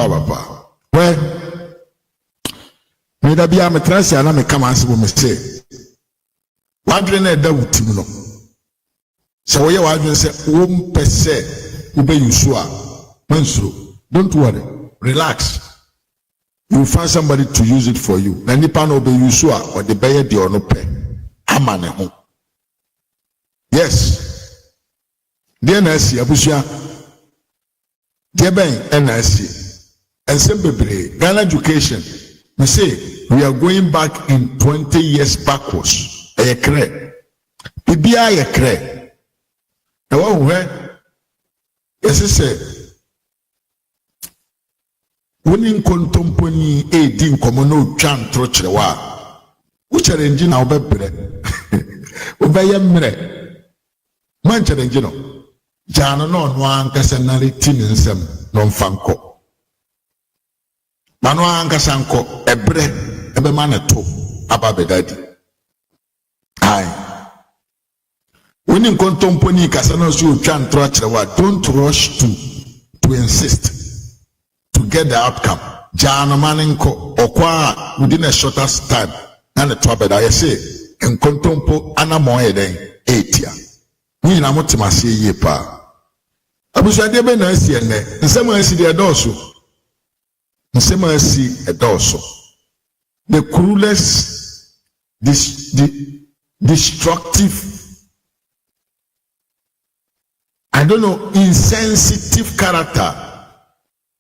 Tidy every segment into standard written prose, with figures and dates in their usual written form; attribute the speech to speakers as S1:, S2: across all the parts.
S1: papa. Well, me da bia me trust ya na me come answer me say. Wadre na da wutim no. So we wadre say wo mpese ube yusu a mansuro. Don't worry. Relax. You find somebody to use it for you. Na nipa no be yusu a or the beye de ono pe. Ama ne ho. Yes. Dear Nancy, Abusia. Dear Ben, NSC. And simply, Ghana education. We say we are going back in 20 years backwards. A cre. Bibia a cre. The one where, yes, I say, winning contemporary a din commono chan trochrewa. Which are engine our bebre. Obey mre. Man challenge Jana no one casanarity in some non fanco. Manoan casanco, a bread, a manato, about daddy. Aye. Winning contemporary casanos you can't trust don't rush to insist to get the outcome. Jana maninko or qua within a shorter time and a trouble I say, and contempo anamoe then 8 years. We na motima se ye pa. Abusuade be na asi ene. Nsema asi de edoso. Nsema asi edoso. The cruelest, destructive, I don't know, insensitive character.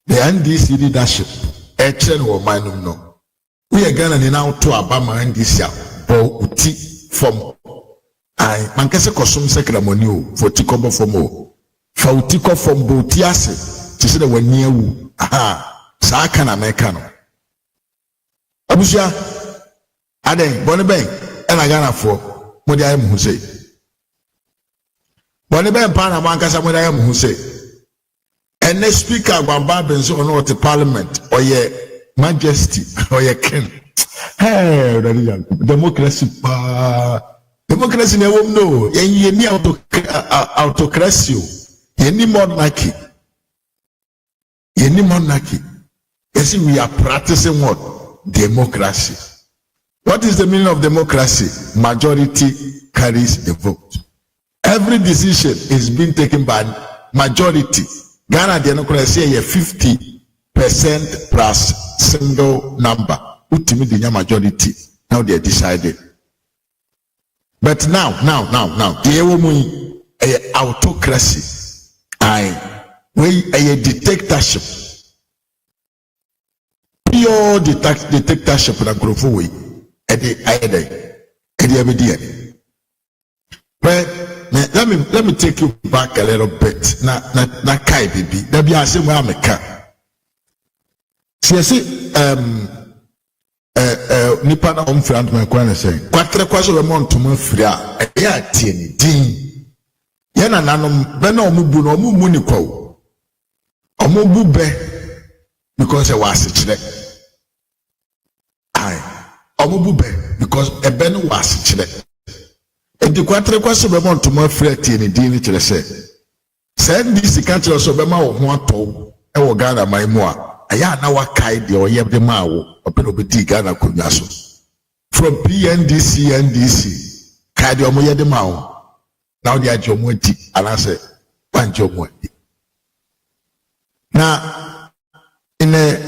S1: The NDC leadership. Echen wo manum no. We are gonna now to Abama NDC or uti from. I mankese kosum sekramoni o for tikobo fomo fa utiko from botiase to say the wani awu aha sa aka na meka no abusia aden boni ben ena Ghana for modi ayi mu say boni ben pa na mankasa modi ayi mu say ene speaker gwamba benzo ono to parliament oye majesty oye king hey democracy pa democracy na wom no ye ni autocracy ye ni monarchy yes we are practicing what democracy. What is the meaning of democracy? Majority carries the vote. Every decision is being taken by majority. Ghana democracy is 50% plus single number. Ultimately the majority now they decided. But now, the autocracy, a dictatorship, pure dictatorship na growth way, let me take you back a little bit. Na kai baby, that be ase mo ameka. See, nipa na omfrant me kwa na say kwatre kwaso be mon to mafri a ya tie ni din ye na nanom be na omubu no omumu ni kwa omubu be because e was kire omubu be because e be no was kire e di kwatre kwaso be mon to mafri tie ni din ni kire say this country so be ma wo ho ato e wo Ghana man mu a aya na wakai de oye de ma wo opero beti Ghana konwa so from PNDC NDC kai de omo ye de ma wo na wo de ajo mo ati ala se panjo mo ati na in a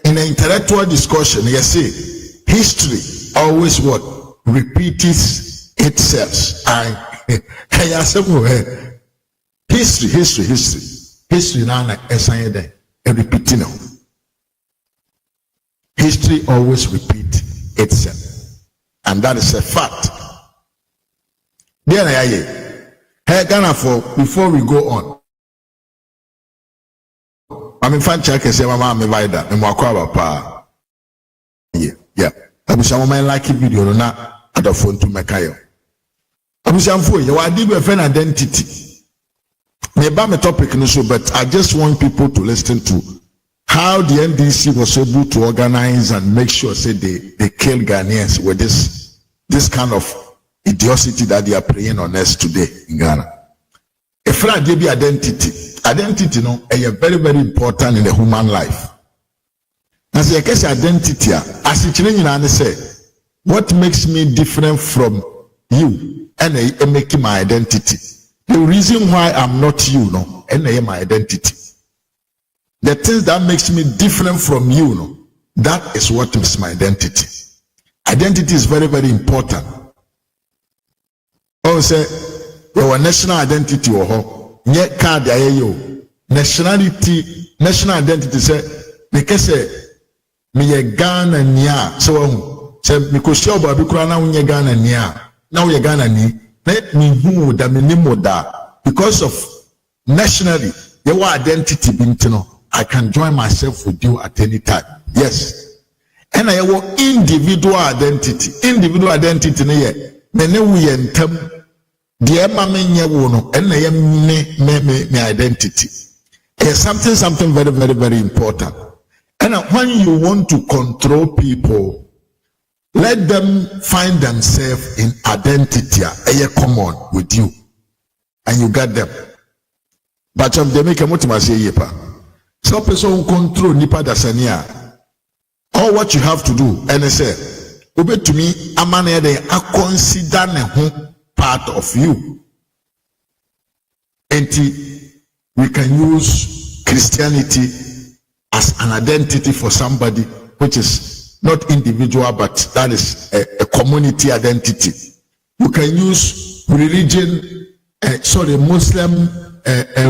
S1: intellectual discussion you see history always what repeats itself and history na esan de repeating now. History always repeats itself, and that is a fact. Hey, Ghana, before we go on, I'm in fan check and say, Mama, I'm a rider, and Mwakwa, yeah. I wish I might like a video, not at the phone to Makayo. I wish I'm for you. I did with an identity. Maybe I'm a topic, but I just want people to listen to how the NDC was able to organize and make sure say they kill Ghanaians with this kind of idiocy that they are preying on us today in Ghana. If I give you identity, no, is very, very important in the human life. As a case identity, as it say, what makes me different from you, and I make my identity. The reason why I'm not you, no, and I am my identity. The things that makes me different from you, no, that is what is my identity. Identity is very, very important. Oh, say your national identity or nye card ayeyo. National identity say because me ye Ghana nia so say me ko show ba bi kura na unye Ghana nia na we Ghana ni let me hu da me ni moda because of nationally your identity bintino. I can join myself with you at any time. Yes. And I have individual identity. Individual identity ne we entem the mamenye wono and I am me identity. It's something very, very, very important. And when you want to control people, let them find themselves in identity common with you. And you got them. But they make a motivation yepa. So person control nipa dasania. All what you have to do, and I say, obey to me, amane de a consider ne ho part of you. And we can use Christianity as an identity for somebody, which is not individual, but that is a community identity. You can use religion, Muslim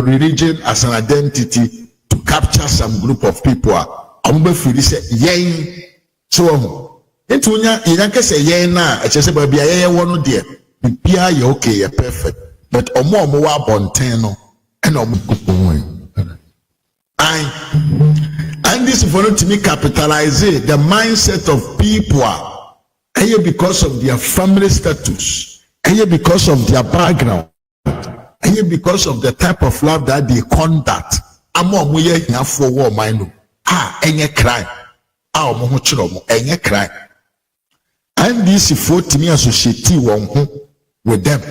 S1: religion as an identity to capture some group of people. Ambe feel say yen so into nya can say yen na e say ba bia yen wono de bia ye okay ye perfect but omo wa bonten no and and this for not to me capitalize the mindset of people and because of their family status and because of their background and because of the type of love that they conduct amo ye hia for war mind enye crime omo ho kire omo enye crime and this for to me associate won ho with them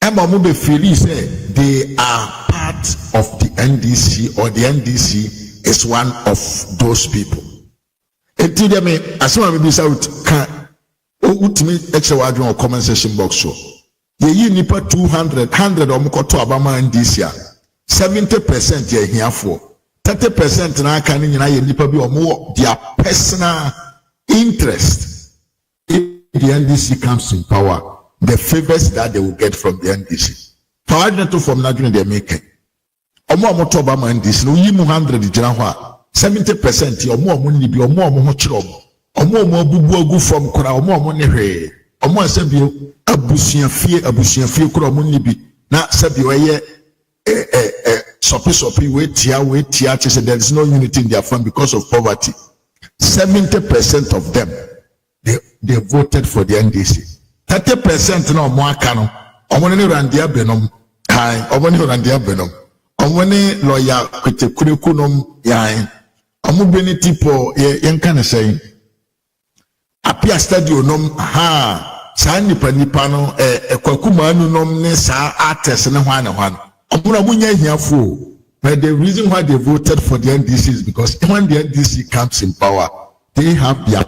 S1: Emo be feel say they are part of the NDC or the NDC is one of those people. Enti dem asema be out kan utimi extra wadron or comment section box so ye nipa 200 omukoto abama NDC 70% ye hiafo 30% na aka ni nyina ye nipa bi omo their personal interest. If the NDC comes in power, the favors that they will get from the NDC. Power to from Nigeria they making. Omo to Obama NDC no yi mu 100 gyina ho a 70% omo ni bi omo ho kyerɛ omo bubu agu from kora omo ne hwe omo asabio abusuafie kora omo ni bi na sabio eye sopi we tia say there is no unity in their family because of poverty. 70% of them they voted for the NDC. 30% na omo aka no omo ne randia benom omo ne randia benom omo ne lawyer kwetekure nom yan omo beni tipo yen kan say apia stadium nom saa nipa no kwakuma anu nom ne saa artist ne hwan omo na munya hiafo. But the reason why they voted for the NDC is because when the NDC comes in power, they have their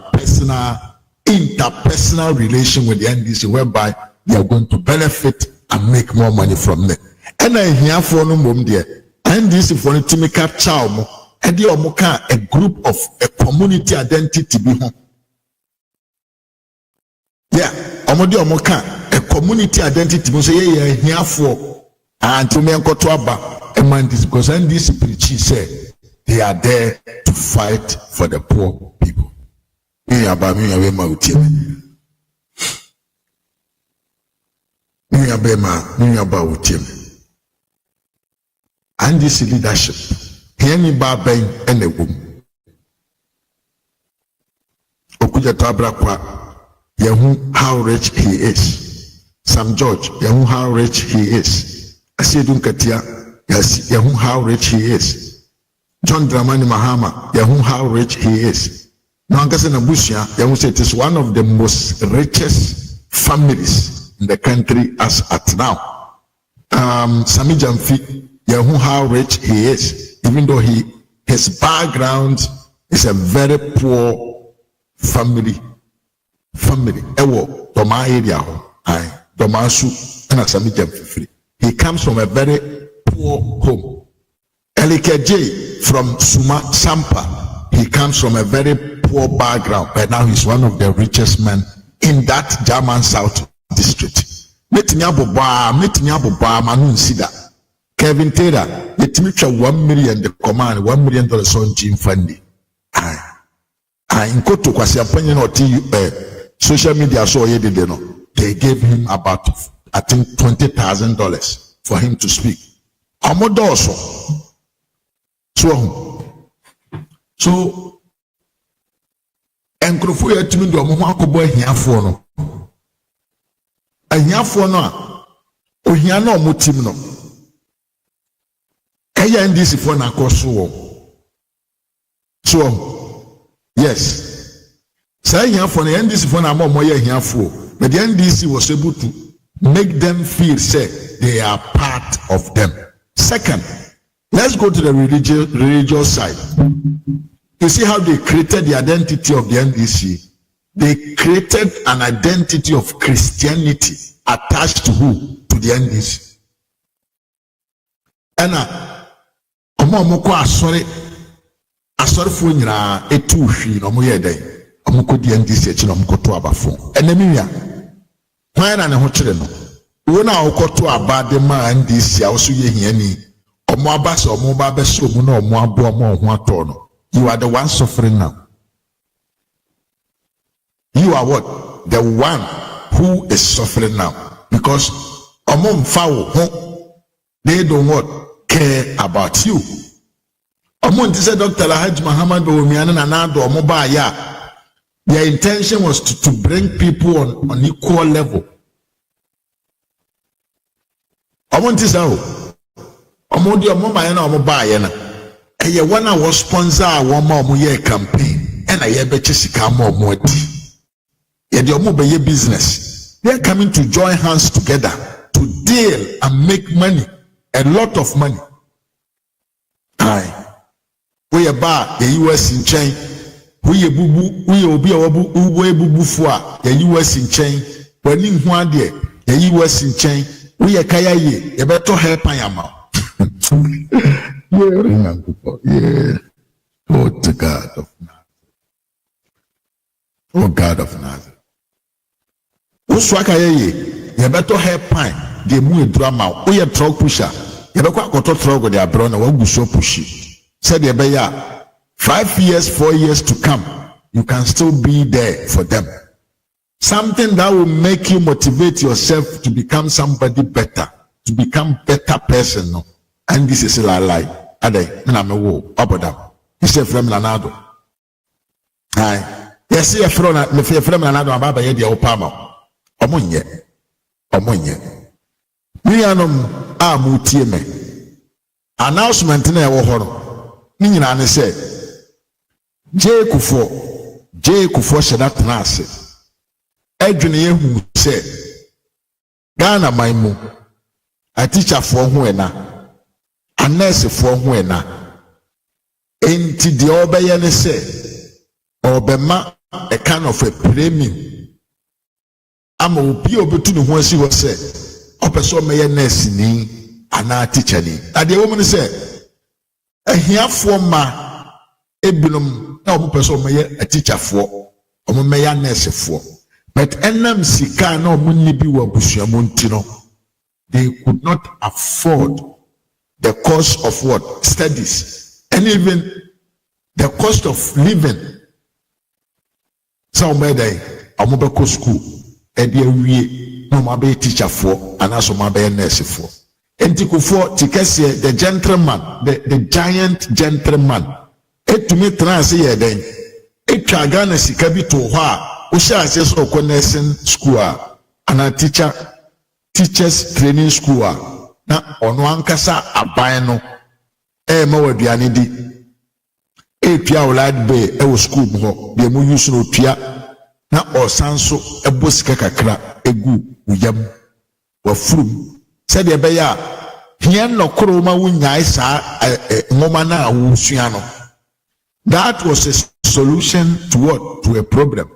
S1: interpersonal relation with the NDC whereby they are going to benefit and make more money from them. And I hear for no mum there. NDC for to make a child and the omoka a group of a community identity be home. Yeah, omoka a community identity must say here for and to me to aba and this because NDC preaching said they are there to fight for the poor people. Me aba me awe ma utie me aba utie and this leadership here ni ba ben enegum okuja tabra kwa yehu how rich he is. Sam George yehu how rich he is. Asiedun Katia yes yehu how rich he is. John Dramani Mahama yehu how rich he is. Now, it is one of the most richest families in the country as at now. Sami Jamfi, how rich he is. even though his background is a very poor family. Ewo Doma area Doma Su and Asamijam Fifri. He comes from a very poor home. Elike J from Sampa. He comes from a very poor background, but now he's one of the richest men in that German South district. Manun Sida. Kevin Taylor, the Timicha $1 million the command, $1 million on Jim Fundy. In Koto Kwasiapanian or social media so they gave him about I think $20,000 for him to speak. Amodoso. So enkrofo ya timi do mo akobo ahiafo no. Ahiafo no a ohia na omotim no. Eya ndisi fo na akoso wo. So yes. Say ahiafo na ndisi fo na mo ye ahiafo. But the NDC was able to make them feel say they are part of them. Second, let's go to the religious side. You see how they created the identity of the NDC? They created an identity of Christianity attached to who? To the NDC. And asori fu nyina etu hwi no mo ye den omko di NDC echi no mko to abafo enemiya hwan na ne ho kire no wo na okoto abade ma NDC a wo so ye hiani omo abasa omo ba be so mu na omo abo omo ho ato no. You are the one suffering now. You are what? The one who is suffering now, because omo mfa wo they don't what care about you. Omo said Dr. Mahama their intention was to bring people on equal level. Omo di omo ba ya na omo ba ya na eye one a was sponsor one more year campaign and I be sika more di ye de omo be ye business. They are coming to join hands together to deal and make money, a lot of money. We ba the US in chain, we bubu, we obi obu bubu fua the US in chain, when in one day the US in chain, we a kaya ye, a better help ayama. Yeah. Oh, the God of Nazareth. Oh, God of Nazareth. Uswaka ye, you better help pine, the moon drama, we a truck pusher. You better go to truck with their brother, what we so pushy. Said the bear 5 years, 4 years to come, you can still be there for them. Something that will make you motivate yourself to become somebody better, to become better person. No? And this is a lie. Ade, na me wo oboda. He say frem Lanado. Hi. Yes, you frem Lanado ababa ye dia opama. Omonye. Mi anom a mutie me. Announcement na e wo ho no. Ni nyina ne say J Kufo sheda tenase. Edwene ye hu say Ghana maimu a teacher for ho ena. A nurse for ho ena. Enti de obeye ne say obema a kind of a premium. Ama obi obetu ne ho asi ho say opeso meye nurse ni ana teacher ni. And the woman say here for ma ebilum na omo person meye a teacher for omo meya nurse for but enam sika na omo ni bi wa busuamo ntino they could not afford the cost of what studies and even the cost of living. So omo dey omo be go school e dey wie na omo be teacher for and aso omo be nurse for. Entikufo tikese the gentleman, the giant gentleman. Etumi transe ye den. Etwa Ghana sika bi to ho a o sha ase so ko nursing school ana teachers training school na ono ankasa aban no ma waduane di. Etwa olad be e wo school ho be mu use no tua na osanso ebo sika kakra egu uyam wa furum. Said the bear, Here no kroma wunya isa ngomana wusuano. That was a solution to what? To a problem.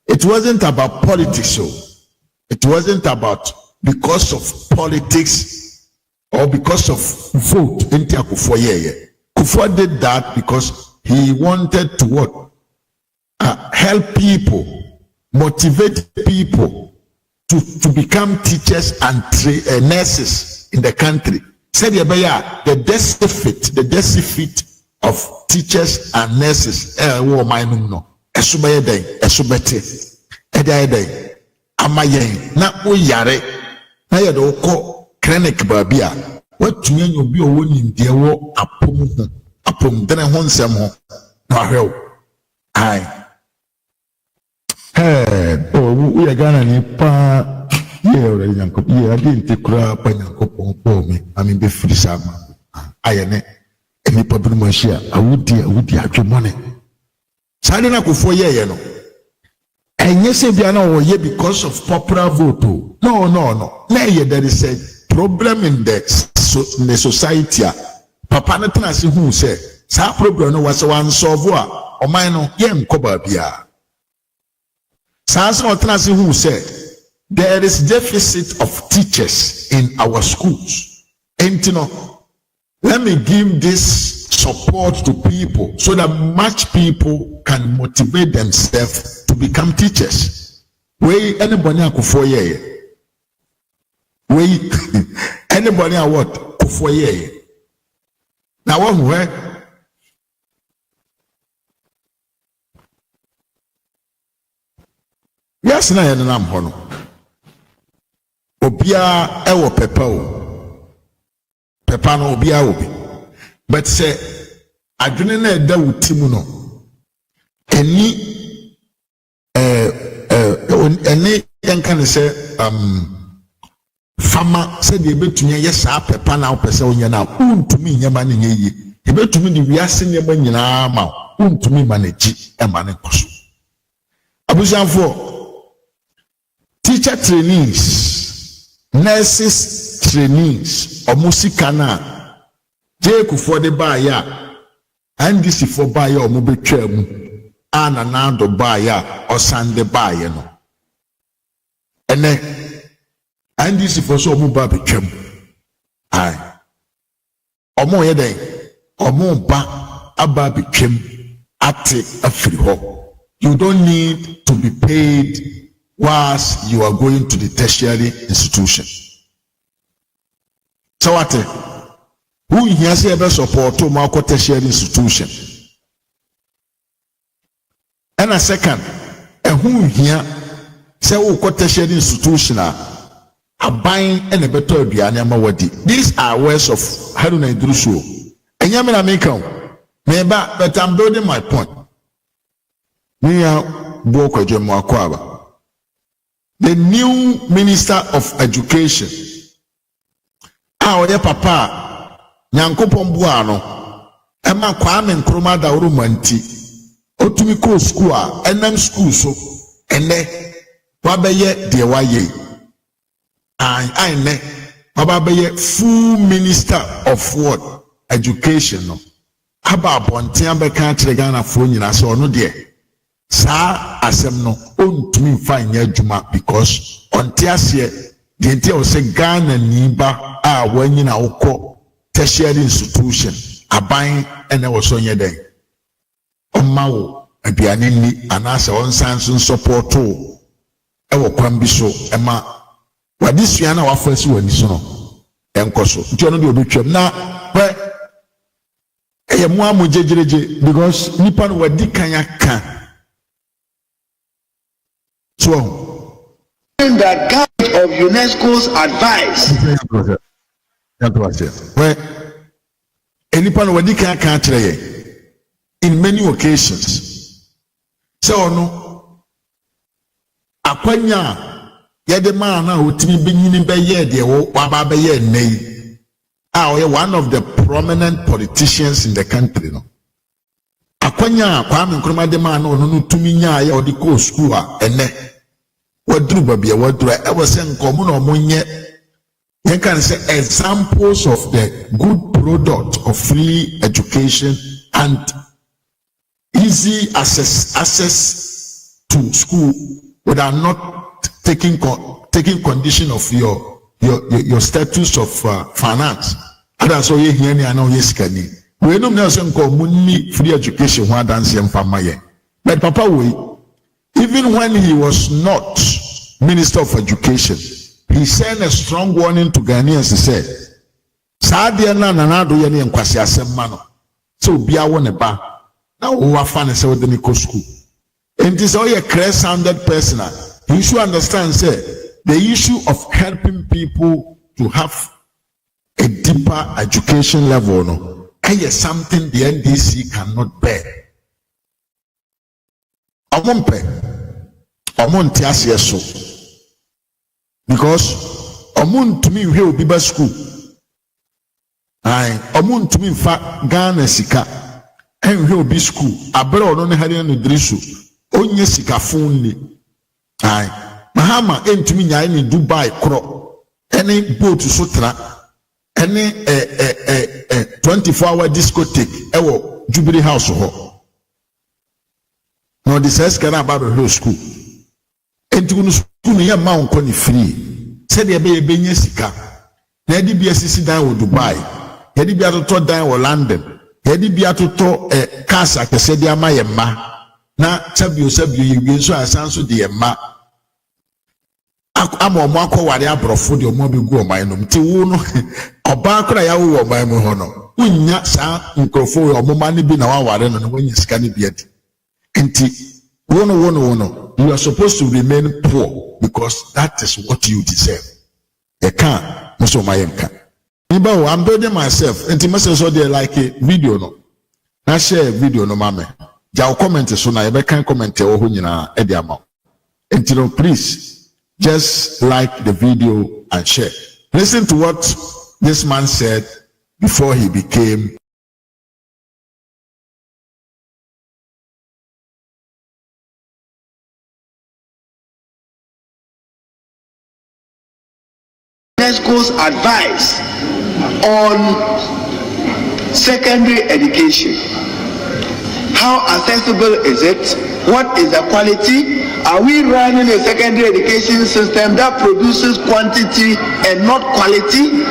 S1: It wasn't about politics, so it wasn't about because of politics or because of vote. Kufuor did that because he wanted to what? Help people, motivate people to become teachers and nurses in the country. Said the deficit of teachers and nurses. Amayen na oyare na ye do ko clinic babia watumi anyo bi owo nimde wo apom dene ho nsem ho na ahwew ai we are Ghana ni pa ye ore nyanko ye ade ntekura pa nyanko pon me ami be free sama ayene eni pa bi mo hia awudi adwemone sane na kofo ye no. And yes, because of popular vote. No. There is a problem in the society. Papa Natanasi who said, Sa problem was one solver, or mine, yem cobabia. Sans Natanasi who said, there is deficit of teachers in our schools. And you know, let me give this support to people so that much people can motivate themselves to become teachers. Way anybody akufoye. Way anybody what kufoye. Now one way. Yes, na yenam hono. Obia ewo pepa o. Pepa no obia obi. But say adwene na eda wutimu no. Any yankan say farmer said the betumi ye saa pepa na opese onya na untumi nyama ne ye e betumi di wiase nyama nyina ma untumi manage e ma ne koso abusanfo teacher trainees nurses trainees omusika na je Kufuor de ba ya and this for ba ya omo betwa mu ana na do ba ya osande ba ye no ene and this for so omo ba betwa mu ai omo ye den omo ba aba betwa mu ate afiri ho. You don't need to be paid whilst you are going to the tertiary institution. So what? Who has ever support to Marco tertiary institution? And a second, and who here say who tertiary institution are buying and a better wadi. These are words of Haruna Iddriso. And Yamina Mekau. But I'm building my point. The new Minister of Education, our papa, Nyankopon Buano, Emma Kwame Nkrumah Dauru Manti, Otumiko School, NM School, so, and then Wabeye Dewaye, I ne Wabeye full Minister of what? Education. Haba Bontiambe country Ghana phone in so no dear. Sa asem no ontumi mfa nya adwuma because ontiasie de ntia o se Ghana niba a wanyina wokọ tertiary institution aban ene wo so nye den omawo aduane ni anase onsan so support o e wo kwan bi so ema wadisua na wafasi wani so no enkoso nti ono de obetwam na we eye mu amojejereje because nipa no wadi kan aka. So,
S2: that guide of UNESCO's advice.
S1: Well, anyone who can't in many occasions. So, no, Aquanya, yet man who to be beginning by year, dear, Waba Bayer, nay. One of the prominent politicians in the country, no. Akwanya Kwame Nkrumah de man no tumi nya ya odi ko school a ene wadru babia wadru e wose nkomo no monye You can say examples of the good product of free education and easy access to school without not taking condition of your status of finance. That's all you hear me. I know yes, can you? We don't know some money free education. Why dance and famaye? But Papa, even when he was not Minister of Education, he sent a strong warning to Ghanaians. He said, "Sadia na nanado yani enkwasi asemmano. So biya wone ba na wo afa ne se wo de ne ko school." And this all a clear-sounded person. He should understand, say, the issue of helping people to have a deeper education level, no, is something the NDC cannot bear. Because to me will be best school. To me fa Ghana sika and will be school. Abroad on Haruna Iddriso onye sika phone ni. Mahama to me in Dubai kro any boat to Sotra any 24-hour discotheque ewo Jubilee House ho. No this is kana about the school. Enti school ni ya ma onko ni free. Said ya be benye sika. Na di bia sisi dan wo Dubai. Ya di bia to dan wo London. Ya di bia to casa kese di ama ye ma. Na sabio ye so asanso de ye ma. Ama omo akoware abrofo de omo be gu oman no. Nti wo no oba akora ya wo oman mu ho no. Unya sa nkrofo omo ma ne bi na wa ware no no wanya sika ne bi adi. Nti wono you are supposed to remain poor because that is what you deserve. You can't muso mayenka. I'm building myself. Nti message so there like a video no. Na share video no mame. Ja comment so na you can comment e ho nyina e dia ma. Nti no please just like the video and share. Listen to what this man said before he became
S2: UNESCO's advice on secondary education. How accessible is it? What is the quality? Are we running a secondary education system that produces quantity and not quality?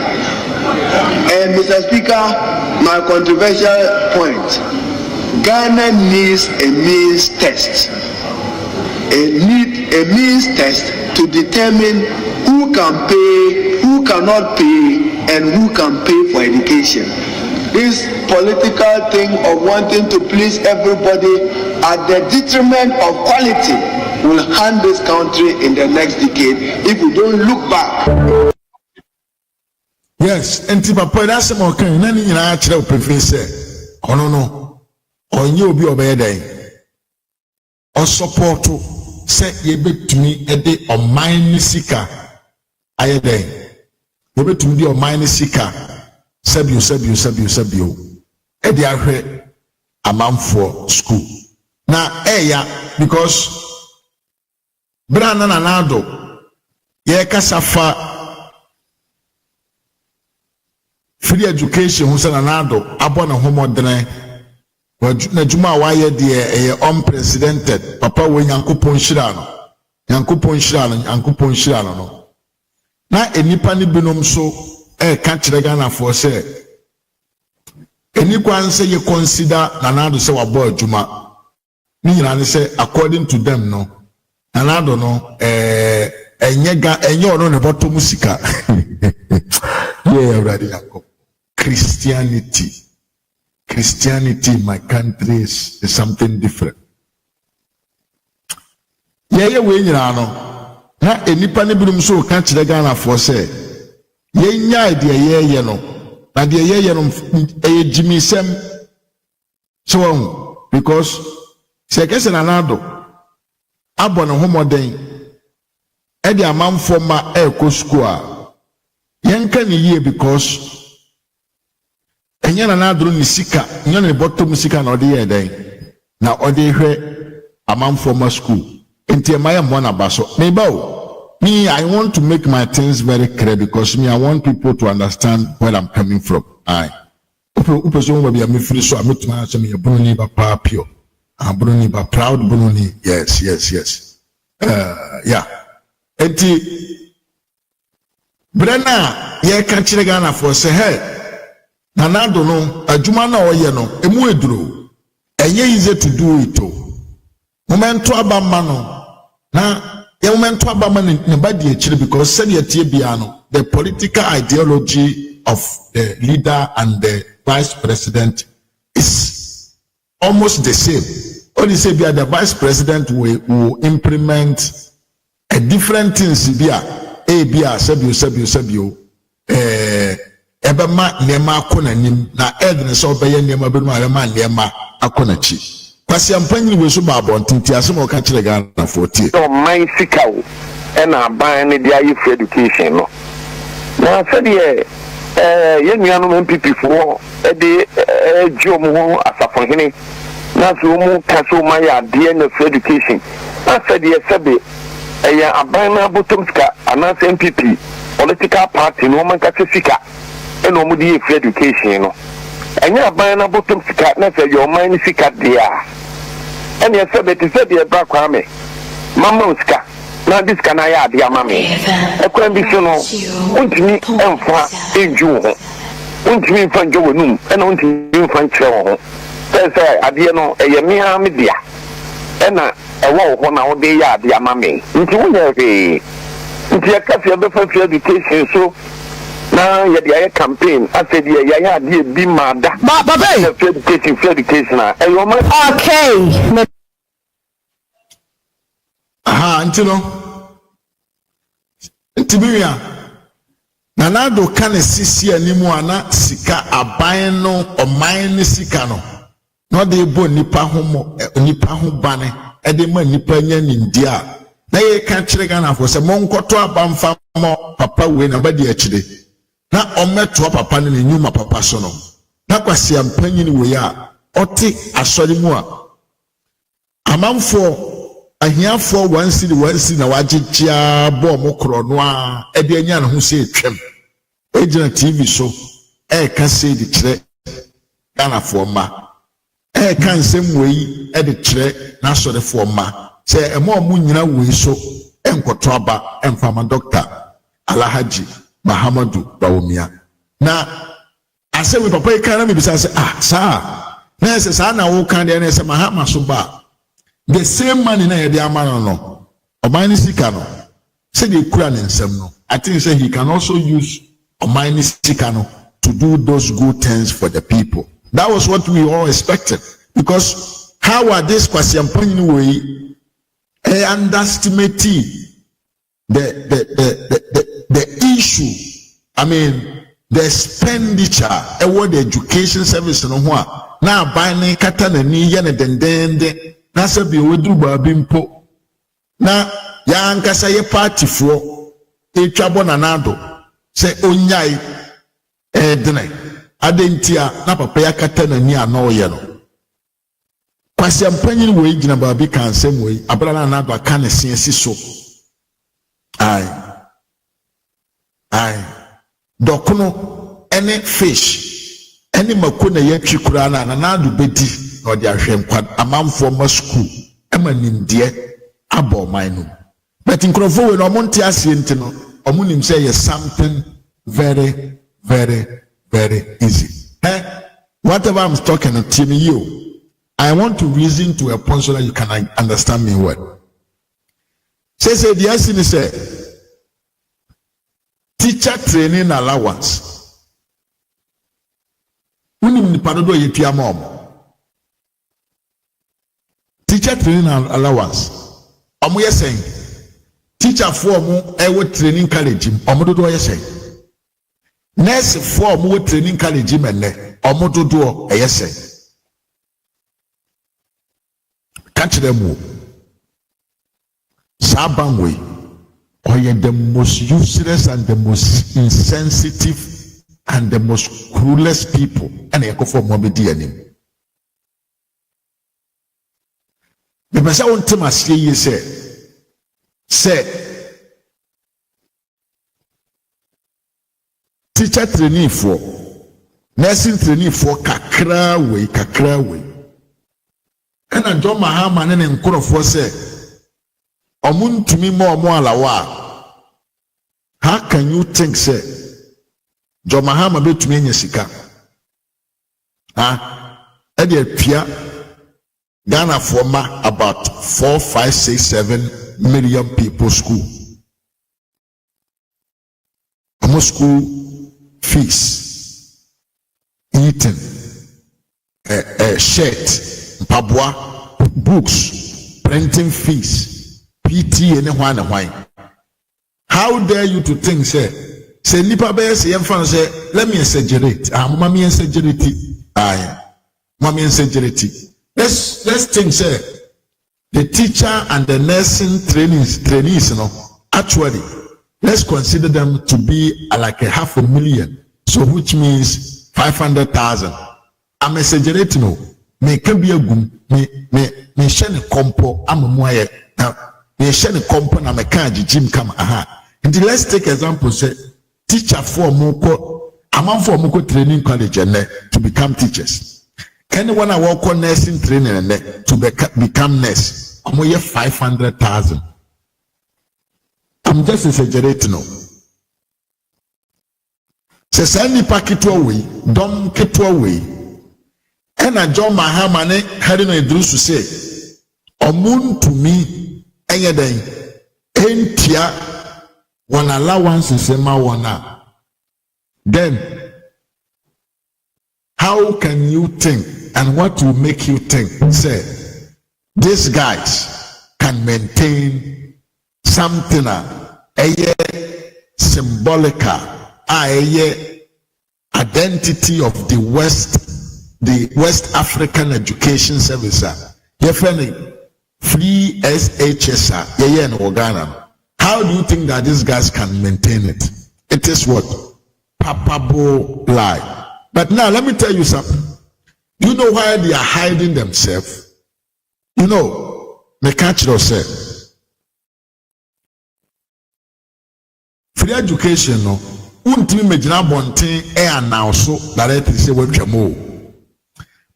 S2: And Mr. Speaker, my controversial point. Ghana needs a means test. A means test to determine who can pay, who cannot pay, and who can pay for education. This political thing of wanting to please everybody at the detriment of quality will harm this country in the next decade if we don't look back.
S1: Yes, and Papa, that's more kind. None in our child prefer say, oh no, on you be obeyed. Or support to say ye bet to me a day or mine sika. I day. You bet to me or mine sika. Sabio. Edi ahwe a man for school. Na because Brana Nanado ye kasafa free education who say Nanado abona homodene na juma waye de unprecedented papa we Nyankopon hyira no na enipa ni binom so ka kire Ghana for say anyone say you consider Nanado say wabo adwuma ni nyina ne say according to them no Nanado no enye ono ne bottom musika yeah already Jacob. Christianity in my country is something different. Yeah we nyina no na enipa ne binom so ka kire Ghana for say yenya idea ye no na de ye no Jimmy Sem so because se kese Nanado abona homoden e de amamfo ma eko school a yenka ni ye because enya Nanado ni sika nya ne bottom sika na ode ye den na ode hwe amamfo ma school enti e maye mo na baso me ba o me, I want to make my things very clear because me, I want people to understand where I'm coming from. Aye. Person will be a me free, so I'm not to answer me a Bruni ba pure. I'm Bruni ba proud Bruni. Yes. Yeah. Eti Brenna, ye can't Ghana for say, hey, Nanado no, a Jumana or Yeno, a muedru. And ye easy to do it. Momento abamano. Na, ye momento abaman in the body because said ye tibiano, the political ideology of the leader and the vice president is almost the same. Only say the vice president will implement a different things bia sabio ebema nema akona nim na edne so beye nema be no arema nema akona chi kwasi ampanyi we so ba abontinti asem o ka kire Ghana 40
S3: so man sikaw e na ban ne dia youth education no na se de ye nuanu MPP fo e de jom ho asafohene na so mu ka so ma ya de na education na se de sebe eya abana bottom ska anase MPP political party no man ka sika e no mu di free education no enya abana bottom ska na se your mind sika dia enya sebe te se de bra kwa me mama ska na this kana ya dia mama e kwa bi so no untimi emfa enju ho untimi emfa njo wonum e na untimi emfa nkyere ho se ade no eye me ha me dia e na ewa ho na wo de ya ade ama me nti wunya be nti akafia be fa free education so na ye de campaign ase de ya ade bi mada baba free education na e yo ma
S4: okay
S1: aha nti biya na nado kana sisi animu ana sika aban no oman ne sika no no de bo nipa ho bane e de ma nipa nya nindia na ye ka kire Ghana for se monkoto abamfa mo papa we na ba de akire na ometo papa ne nyuma papa so no na kwasi ampanyi ne we a oti asori mu a amanfo ahiafo wansi na wagegea bo mo kro no a e de anya ne ho se etwem ejina TV so e ka se de kire Ghana for ma e kan sem wei e de kire na sore for ma se e mo nyina wei so enkoto aba emfama Dr. Alhaji Mahamadu Bawumia na ase we papa kan na me bisa se sa na se sa na wo kan de na se Mahama so ba the same money na ye de amano no omani sika no say the kura ne nsem no I think say he can also use omani sika no to do those good things for the people. That was what we all expected, because how are this kwasiampanyi way underestimate the issue, I mean the expenditure what the education service no ho na ban kata na ni ye ne dendende na sabi wedru baabi mpo na ya nkasa ye party fo etwabo na nado se onyai edene adentia na papa ya kata na ni ano ye no kwasi ampanyin we gina baabi kan sem we abra na nado aka ne sensi so ai dokono ene fish ene makona ye twikura na nado bedi or the Ashemquad, a man from a school, Emanim dear, Abo Mino. But in Crofo, when Omontia Sintino, Omunim say is something very, very, very easy. Whatever I'm talking to you, I want to reason to a point so that you can understand me well. Say, the answer is teacher training allowance. Unim ni parodo yetia mom. Teacher training allowance. Omo ye saying teacher for mo training college. Omo dodo ye saying nurse for mo training college menne. Omo dodo ye saying catch them. Sabamwe or the most useless and the most insensitive and the most cruelest people. And I go for mobidi anim. The person won't tell us say teacher trainee for nursing trainee for kakra way and John Mahama and Nkorofo say omuntumi mo omo alawa. How can you think say John Mahama betumi enya sika ede pia Ghana former about 4, 5, 6, 7 million people school. Almost school fees, eating, shirt, pabwa, books, printing fees, PT and wine. How dare you to think, say nipa be say yemfa say let me exaggerate. Mommy exaggerate. Mommy exaggerate. Let's think, say the teacher and the nursing trainees, actually, let's consider them to be like 500,000. So which means 500,000. I'm exaggerating. No, me can be a gum. Me share compo. I'm a moye. Now me share compo na me kanji gym come. And let's take example. Say teacher for moko, among for moko training college and to become teachers. Anyone I work on nursing training and to become nurse, I'm here 500,000. I'm just exaggerating. No. Se send packet away, dom keep away. And I John Mahama ne Haruna Iddriso say, omun to me any day, entia one allowance in sema wana. Then how can you think? And what will make you think, say, these guys can maintain something a symbolic, a identity of the West African Education Service. Free SHS, in Ghana. How do you think that these guys can maintain it? It is what? Papabo lie. But now let me tell you something. You know why they are hiding themselves? You know, they catch yourself. Free education, no. Untimi mejina bonten announce that it is what you.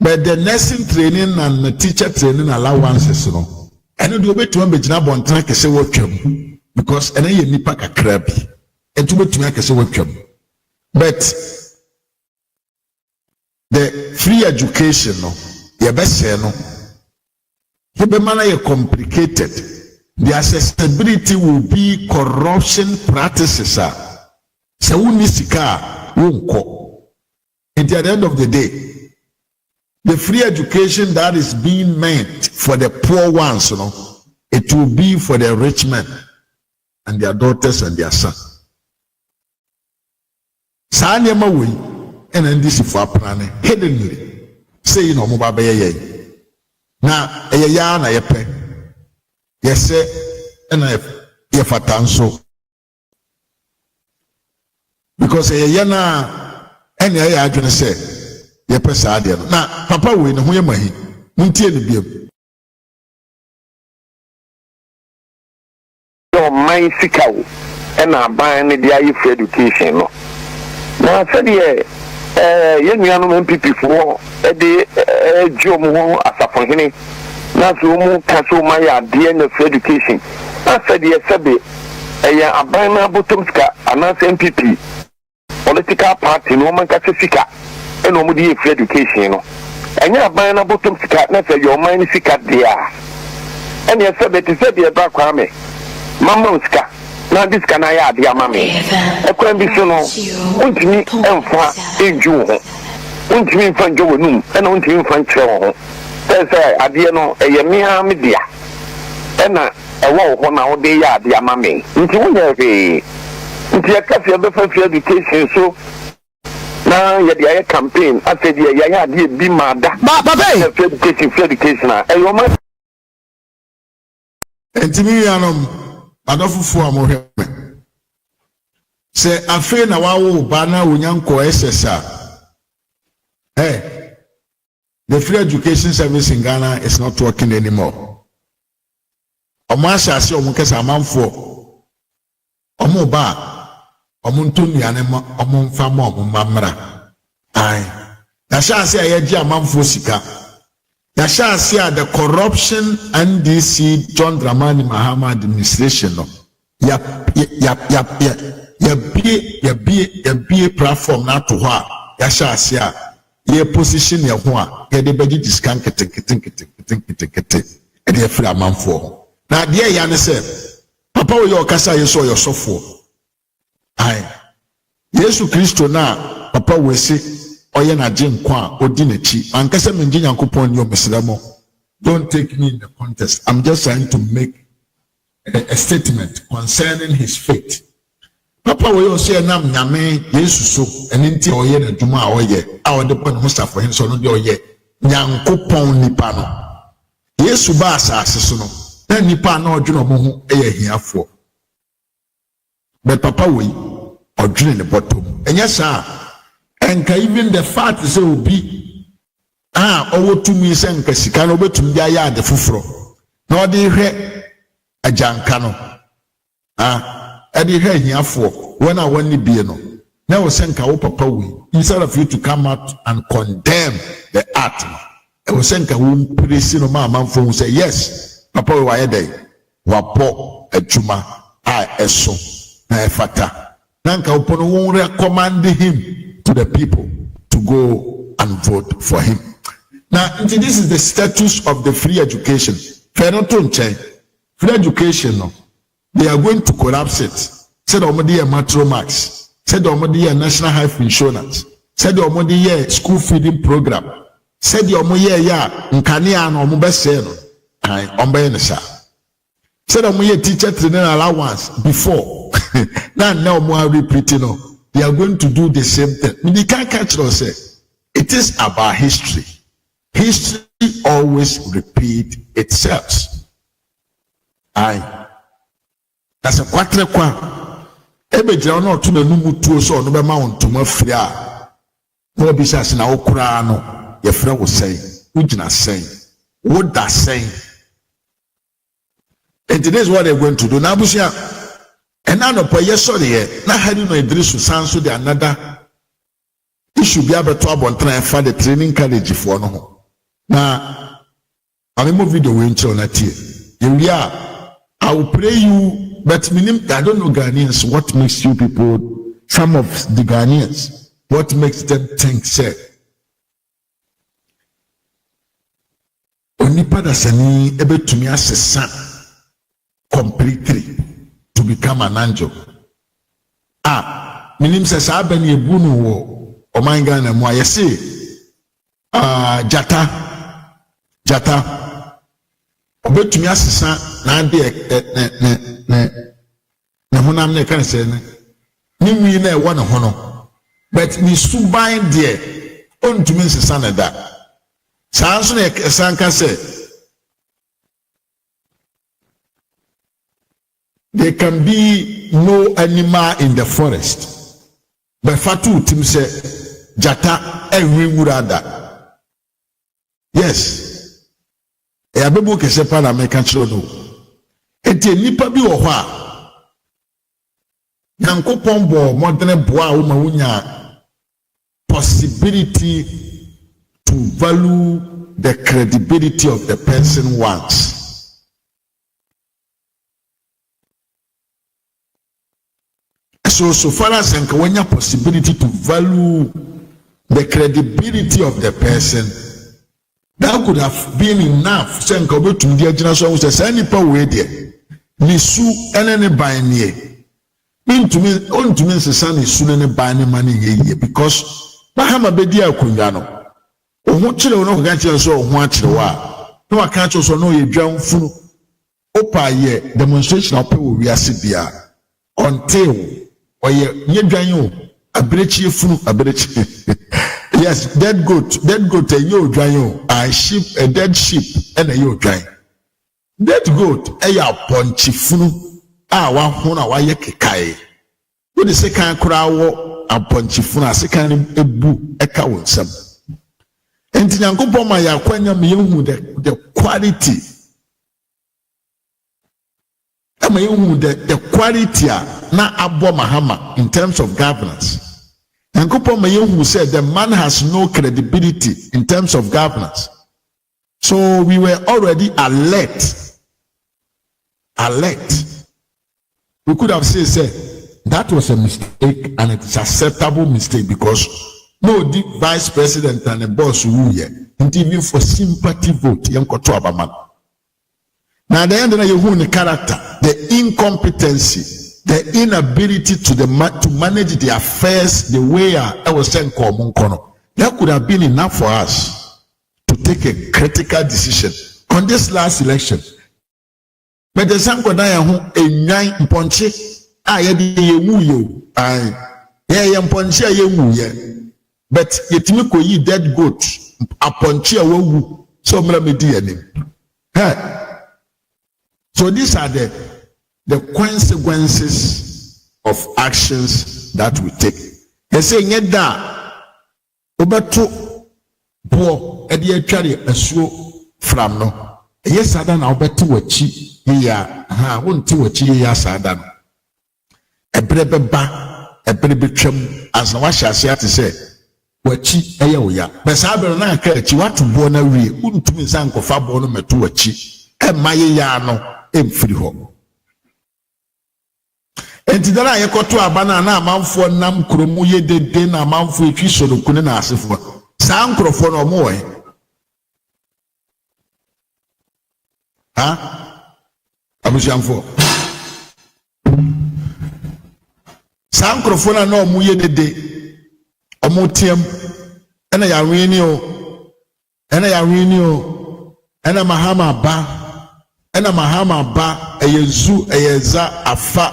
S1: But the nursing training and the teacher training allowances, no. And you be to mejina bonten ke say what you because ene ye nipa kakra bi. Entu betumi ke say what you. But the free education, no, your best no, you complicated. The accessibility will be corruption practices. So unisika wonko. At the end of the day, the free education that is being meant for the poor ones, you know, it will be for the rich men and their daughters and their sons. Sanyama we. And then this is for planning hiddenly. Say you know mobile bay. Now a yarn I pay. Yes, sir, and if I tanso. Because a yana any I gonna say, ye pesadia. Now, Papa win who am I? Muntie the beer.
S3: Your mind sick out and I buy any the for education. Now, I said, young MPP for a job as a funny. Not to cancel my idea of education. I said, yes, a banana bottomska, announce MPP, political party, no man casika, and no media for education. And your banana bottomska, not your mind sick at the air. And yes, it is a background. Mamonska. Now this can I add your mammy. A crime be so no. Won't me and fa in June. Won't me from Joanum and won't me from Chow. There's a Adiano, a Yamia media. And a wall one hour day yard, your mammy. Into one day. Into a cafe of the education. So now you're campaign. I said, yeah, be mad. But education. And your man.
S1: And to me, Adolfo Amoheme say afe na wawo ba na onyanko SSA the free education service in Ghana is not working anymore. Omo asase omo kesa amanfo omo ba omuntu nuane ma omumfa ma omumamra ai ya sha se ayeji amanfo sika ya sha se the corruption NDC John Dramani Mahama administration no ya be platform na to ho ya sha se a ye position ye ho a ye de beji discount kete e de free amanfo na de ya ne se papa wo ye okasa ye so yo sofo ai Yesu Kristo na papa wo se oye na je nkwa odi na chi ankasa menje Nyankopon ni o mesramo. Don't take me in the context. I'm just trying to make a statement concerning his faith. Papa wo yo say nam nyame Yesu so enti oye na dwuma a oye a ode pon Mustafa hin so no de oye Nyankopon nipa no Yesu ba asase so no na nipa na odwene mo ho hiafo. But papa wo odwene ne bottom enya sa enka even the fact say obi owo tumi se nka sika no betum dia ya ade foforo na ode hwe ajanka no ade hwe hiafo when I want to be no na wo se nka wo papa wo instead of you to come out and condemn the act e wo se nka wo praise no ma manfo say yes papa wo aye dey wapo adwuma eso na efata na nka wo pono wo recommend him to the people to go and vote for him. Now, this is the status of the free education. Free education, no, they are going to collapse it. Said already Metro Max. Said already National Health Insurance. Said already school feeding program. Said already nkania no mobese no. Ai ombe ne sa. Said already teacher training allowance before. Now more repeating no. They are going to do the same thing. We can't catch us. It is about history. History always repeat itself. Aye. That's a quatre kwa. Ebe jira no to na numu tuo so no be ma ontuma firi a. No bi sha na okura no ye frɛ wo sɛn. Ugina sɛn. Wo da sɛn. And today is what they're going to do. Na busia and now no yes sorry na Haruna Iddriso sanso de another issue be able to abontra for the training college for no na I'm video we nche na tie I will pray you but I don't know Ghanaians what makes you people some of the Ghanaians what makes them think say onipa da sani ebetumi asesa completely to become an angel. Minim says abani ebunu wo omanga na mo ayese jata obetumi asesa na ade na honam na kan se ni wi na e wo na hono but ni suban de ontumi nsesa na da sanso na sanka se there can be no animal in the forest. But Fatu Tim said, Jata every wurada. Yes. E abebu kese pa na meka chiro no. Enti nipa bi wo ho a. Nyankopon bo modene boa wo ma wunya possibility to value the credibility of the person once. So far as when you possibility to value the credibility of the person, that could have been enough. Say go to the generation say any power way there. Nisu enene banye. Into me say san nisu enene banye money ye because Mahama bedi akunga no. Ohun chire no ga chire so ohun achire wa. No aka chire so no ye dwan funu. Opa ye demonstration ope wo wiase bia until oye nyedwan o abrechi funu abrechi yes dead goat yo dwan o a dead sheep and a yo dwan dead goat ya ponchi funu a wa ho na wa ye kekai wo de sekan kura wo aponchi funu a sekan ebu eka wo nsam enti Nyankopon ma ya kwanya me hu the quality ama hu the quality a na abo Mahama in terms of governance. Nyankopɔn ma yehu said the man has no credibility in terms of governance. So we were already alert. We could have said that was a mistake and it's acceptable mistake because no the vice president and the boss who here and even for sympathy vote yankoto abaman. Now the end of the character, the incompetency, the inability to manage the affairs the way I was saying that could have been enough for us to take a critical decision on this last election. But the Sanko Daya who a nine ponche, I had ye woo yam ponche ye woo but yetimiko ye dead goat a ponche a woo so mlamedianim. So these are the consequences of actions that we take. They say nyeda obeto bo e dey atware asuo from no. Yes ada na obeto wachi ya wonte wachi ya sada no. Ebre beba ebre betwam as na wa hyase ate say wachi eye oya. Be sa be na aka achi watu bo na wie untumi san kofa bo no meto wachi e maye ya no emfiri ho. Enti dara yekoto abana na amanfo nam kromu ye dede na amanfo etwi sodokune na asefo saa nkrofo no mo we abusiamfo saa nkrofo na no mo ye dede omo tiem ena ya wini o ena Mahama ba eyezu eyeza afa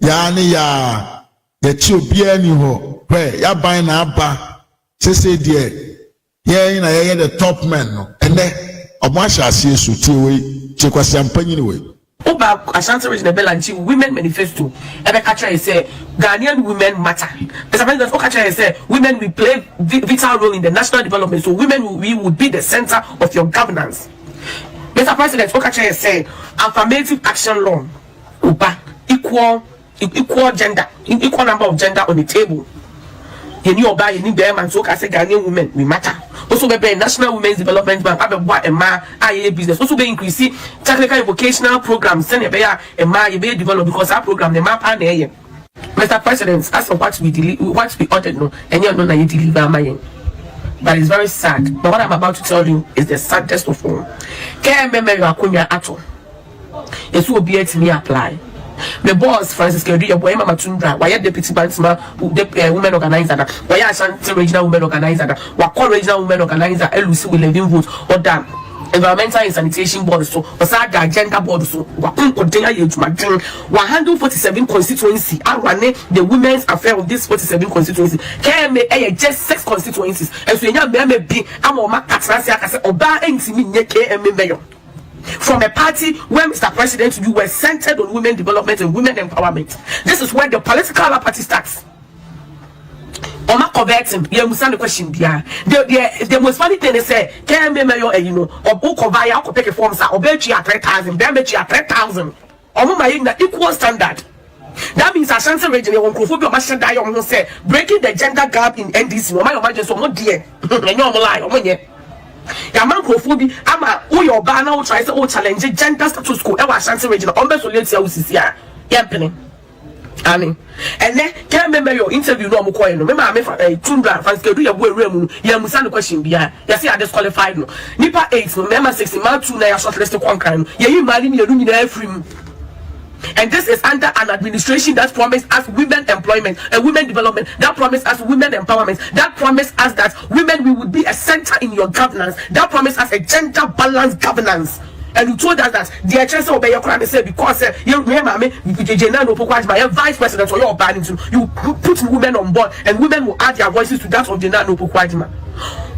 S1: yani ya chi obia ni ho hwe ya ban na aba sese de ye na ye the top men no ene omo ahase esu tie we chekwasi ampanyi ni we
S4: Oba Ashanti Region Belanchi Women Manifesto ebe kacha say Ghanaian women matter. Mr. President Okacha say women will play vital role in the national development, so we would be the center of your governance. Mr. President Okacha say affirmative action law Oba equal gender, equal number of gender on the table. You need Oba, you need Bearman, so I say Ghanaian women, we matter. Also, be National Women's Development Bank, have a IA business. Also, be increasing technical and vocational programs. Send a be developed because our program the map and the Mr. President, as for what we ordered, no, and you know that you deliver my. But it's very sad. But what I'm about to tell you is the saddest of all. Can't remember your Akunya at all. Yes, will be to me apply. The boss Francis Kedia boy Mama Tundra, why deputy bandsma women organizer that why Ashanti regional women organizer that what call regional women organizer LUC will living vote or damn environmental and sanitation board so osaga agenda board so what contain you to my handle 47 constituency I run the women's affair of this 47 constituency can just 6 constituencies and so you be I'm on my catrasia oba ntimi nye KM mayor. From a party where Mr. President you were centered on women development and women empowerment. This is where the political party starts. Oma converting, you understand the question there. The most funny thing is say, can me mayor you know, or book of via or pick a form or bet you at 3,000, bet you at 3,000. Or my equal standard. That means Ashanti region won't go for machine die on say breaking the gender gap in NDC. No my just so much dear. And you're lie, Yamankophobia, ama your banner will try to challenge gender status quo. I was Ashanti region, almost only to Yamping. And then can't remember your interview. No more coin. Remember, I Tundra, Francis, do your boy Remu, Yamusan question behind. You see, I disqualified. No, Nipa 8, remember 60 months to now shortlisted one crime. You marry me, you're free. And this is under an administration that promised us women employment and women development, that promised us women empowerment, that promised us that women we would be a center in your governance, that promised us a gender balanced governance. And you told us that the chance obey your crime say because you remember me, my vice president or your banning to you put women on board and women will add their voices to that of the Nano Pukwadima.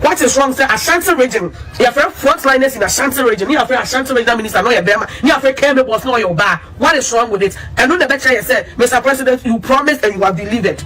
S4: What is wrong? Say Ashanti region. You have frontliners in Ashanti region. You have Ashanti region minister, no your Bema. You have KM boss, no your bar. What is wrong with it? And on the better you said, Mr. President, you promised and you have delivered.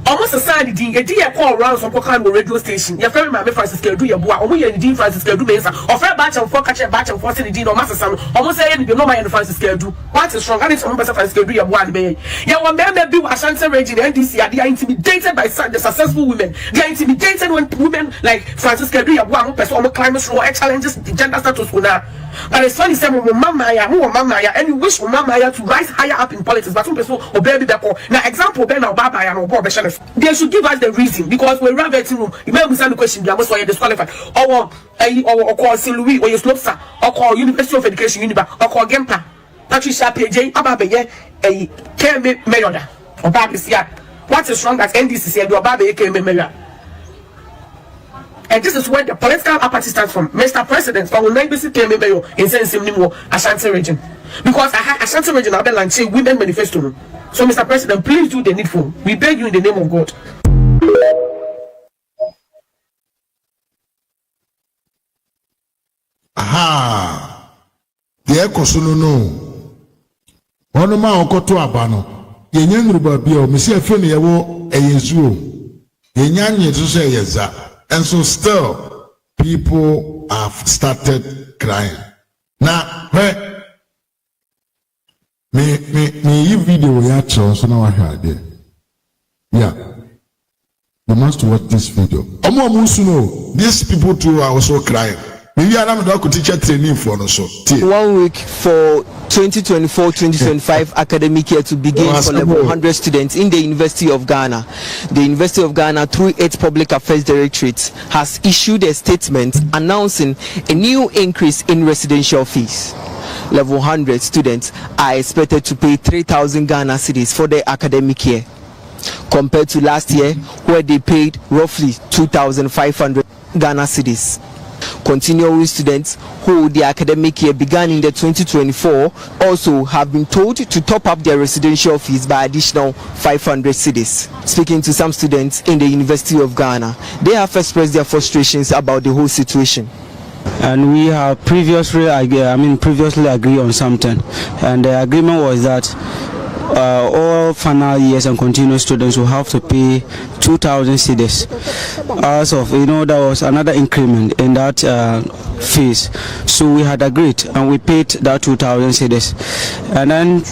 S4: almost a sign the a call around some kind of radio station. Your friend, my Francis Kedu, your boy, or Dean Francis Kedu Mesa, or Fair Batch and Four Catch a Batch and Forcing the Dean or Master Sam, almost saying you know my Francis Kedu. What is strong? I need some Francis Kedu, your one bay. Yeah, one man may be Ashanti region, NDC, they are intimidated by the successful women. They are intimidated when women like Francis Kedu, your one person, climate challenges the gender status. But it's funny, say, Mama, and you wish Mama to rise higher up in politics, but some people obey the call. Now, example, Ben or Baba and Bob, they should give us the reason because we're writing room. You may understand the question, you are disqualified. Or call St. Louis, or your Slopsa, or call University of Education, Uniba, or call Gempa, Patricia PJ, Ababe, a KM Mayor, or Babis. What is wrong that NDC said, or Babe KM Mayor? And this is where the political apathy starts from. Mr. President, for when NBC came in Sensim Ashanti region. Because Ashanti region, I've been say women manifesto. So, Mr. President, please do the needful. We beg you in the name of God.
S1: Aha. The echo no. One man oko to abano. Yenyan rubabio, Monsieur Feni yawo eyezuo. Yenyan yezu se yeza. And so still, people have started crying. Now, where me video ya so now I heard there. Yeah. You must watch this video. These people too are also crying. Maybe I'm not going to teach training for us.
S5: 1 week for 2024-2025 academic year to begin for level 100 students in the University of Ghana. The University of Ghana, through its Public Affairs Directorate, has issued a statement announcing a new increase in residential fees. Level 100 students are expected to pay 3,000 Ghana cedis for the academic year, compared to last year where they paid roughly 2,500 Ghana cedis. Continuing students who the academic year began in the 2024 also have been told to top up their residential fees by additional 500 cedis. Speaking to some students in the University of Ghana, they have expressed their frustrations about the whole situation.
S6: And we have previously agreed on something, and the agreement was that all final years and continuous students will have to pay 2,000 cedis. As of there was another increment in that fees, so we had agreed and we paid that 2,000 cedis. And then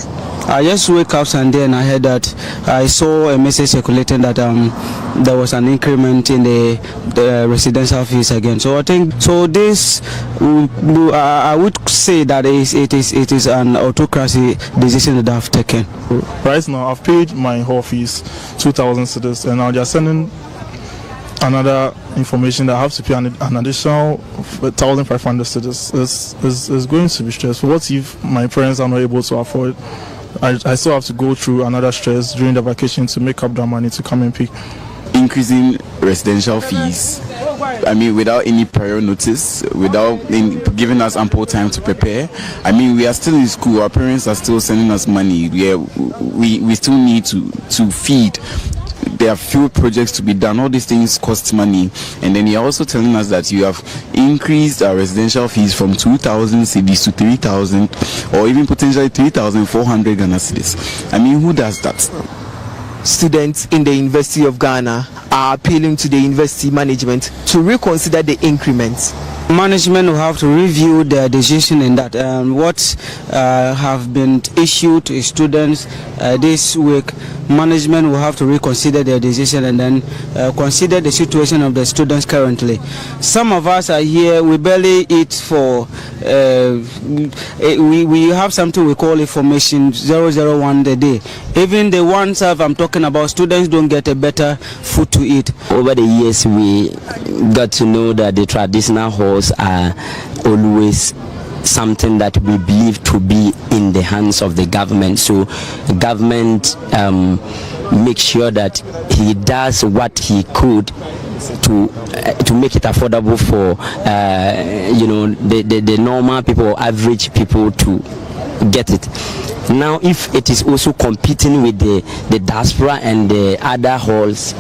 S6: I just wake up and then I heard that I saw a message circulating that there was an increment in the residential fees again. So I think this I would say that it is an autocracy decision that I've taken.
S7: Right now I've paid my whole fees 2,000 cedis, and now they're sending another information that I have to pay an additional 1,500 cedis. Is going to be stressful. What if my parents are not able to afford? I still have to go through another stress during the vacation to make up that money to come and pay.
S8: Increasing residential fees, without any prior notice, without giving us ample time to prepare. We are still in school, our parents are still sending us money. We still need to feed. There are few projects to be done. All these things cost money. And then you're also telling us that you have increased our residential fees from 2,000 cedis to 3,000, or even potentially 3,400 Ghana cedis. Who does that?
S5: Students in the University of Ghana are appealing to the university management to reconsider the increments.
S6: Management will have to review their decision in that. What have been issued to students this week, management will have to reconsider their decision and then consider the situation of the students currently. Some of us are here, we barely eat for, we have something we call information 001 a day. Even the ones I'm talking about, students don't get a better food to eat.
S9: Over the years, we got to know that the traditional halls are always something that we believe to be in the hands of the government. So the government makes sure that he does what he could to make it affordable for the normal people, average people to get it. Now, if it is also competing with the diaspora and the other halls,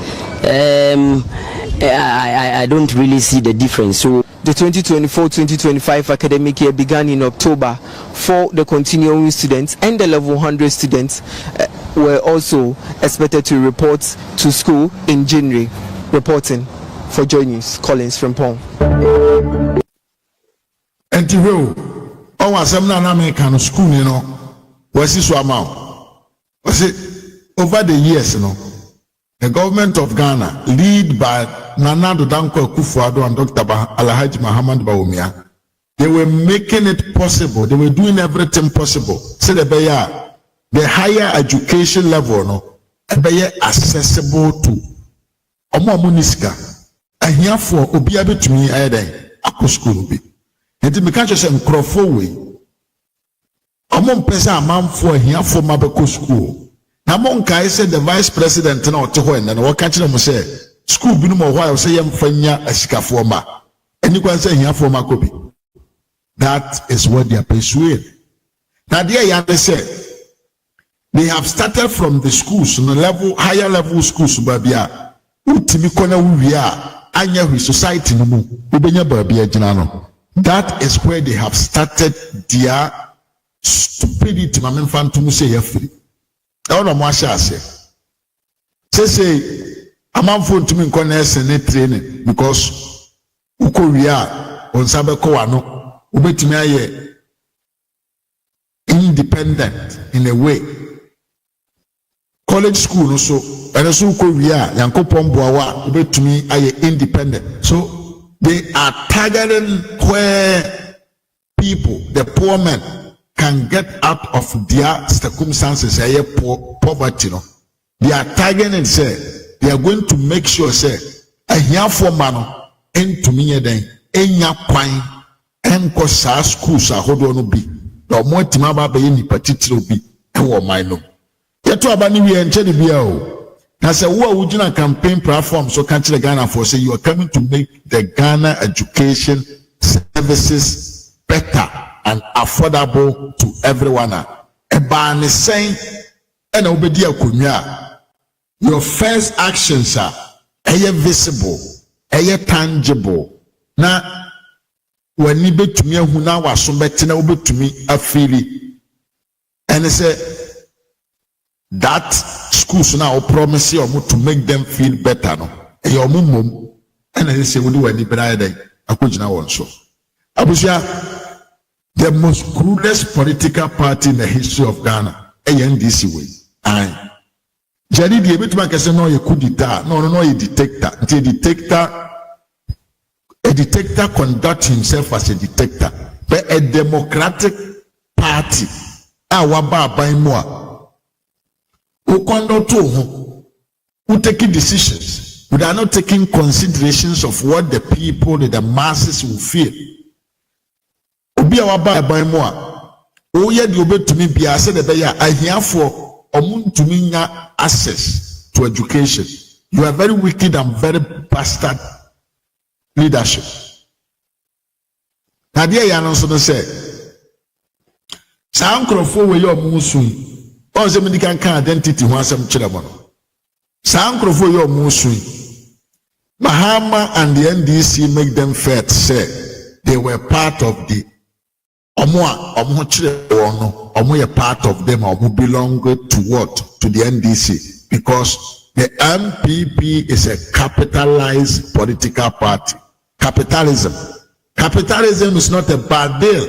S9: I don't really see the difference. So
S5: The 2024-2025 academic year began in October for the continuing students, and the level 100 students were also expected to report to school in January. Reporting for Joy News, Collins from Pong.
S1: And to American school, you know, was this amount? Was it over the years, you know? The government of Ghana, led by Nana Danko Akufo-Addo and Dr. Alhaji Muhammad Bawumia, they were making it possible. They were doing everything possible. So the higher education level, no, be accessible to Omo Muniska. And here for Obiabe to me, I ako school be. And me can't just nkrofo we. Omo mpesa amanfo here for mabeko school. Na monka said the vice president na oteho en na waka kire mo say school bi no mo why say yemfanya asikafo ma eni kwan say hia fo ma kobi. That is what they are pursuing. Now there you say they have started from the schools, the level higher level schools babia utimi kona wuya anya hu society no mu ubenya babia gina no. That is where they have started their stupidity mamemfa ntumu say yafiri. I want to say, amanfo ntumi nkona esene training because uko wia on sabeko wano ubetumi aye independent in a way. College school no so and so uko wia yankopon boawa ubetumi aye independent. So they are targeting where people, the poor men, can get out of their circumstances, poverty. No? They are targeting and say they are going to make sure say a here for man into me then enya kwine and cause our schools are hold on be no more timaba be any particular be or mine. Yet to abani we enche the biao. Now say who would you campaign platform so country Ghana for say you are coming to make the Ghana education services better and affordable to everyone. Ebani saying, and obedi akunya. Your first actions are visible, tangible. Na when you bet to me who now was so better now bet to me a feeling. And they say that schools now promise you to make them feel better. No, your mum, and they say we do any better. I could now also. Abuja. The most cruelest political party in the history of Ghana, ANDC way. Aye. Jadi di ebi tuma kese no ye coup d'etat, no ye dictator. Until a dictator conduct himself as a dictator. But a democratic party, waba abaimwa, who conduct who taking decisions, who are not taking considerations of what the people, the masses will feel. Obi a waba ban mu a oye de obetumi bia se de be ya ahiafo omuntumi nya access to education. You are very wicked and very bastard leadership. Na de ya no so no say sa nkrofo we yo omunsun o se me kan identity ho asem kire mo no sa nkrofo yo omunsun Mahama and the NDC make them felt say they were part of the Omo part of them belong to what? To the NDC, because the MPP is a capitalized political party. Capitalism is not a bad deal.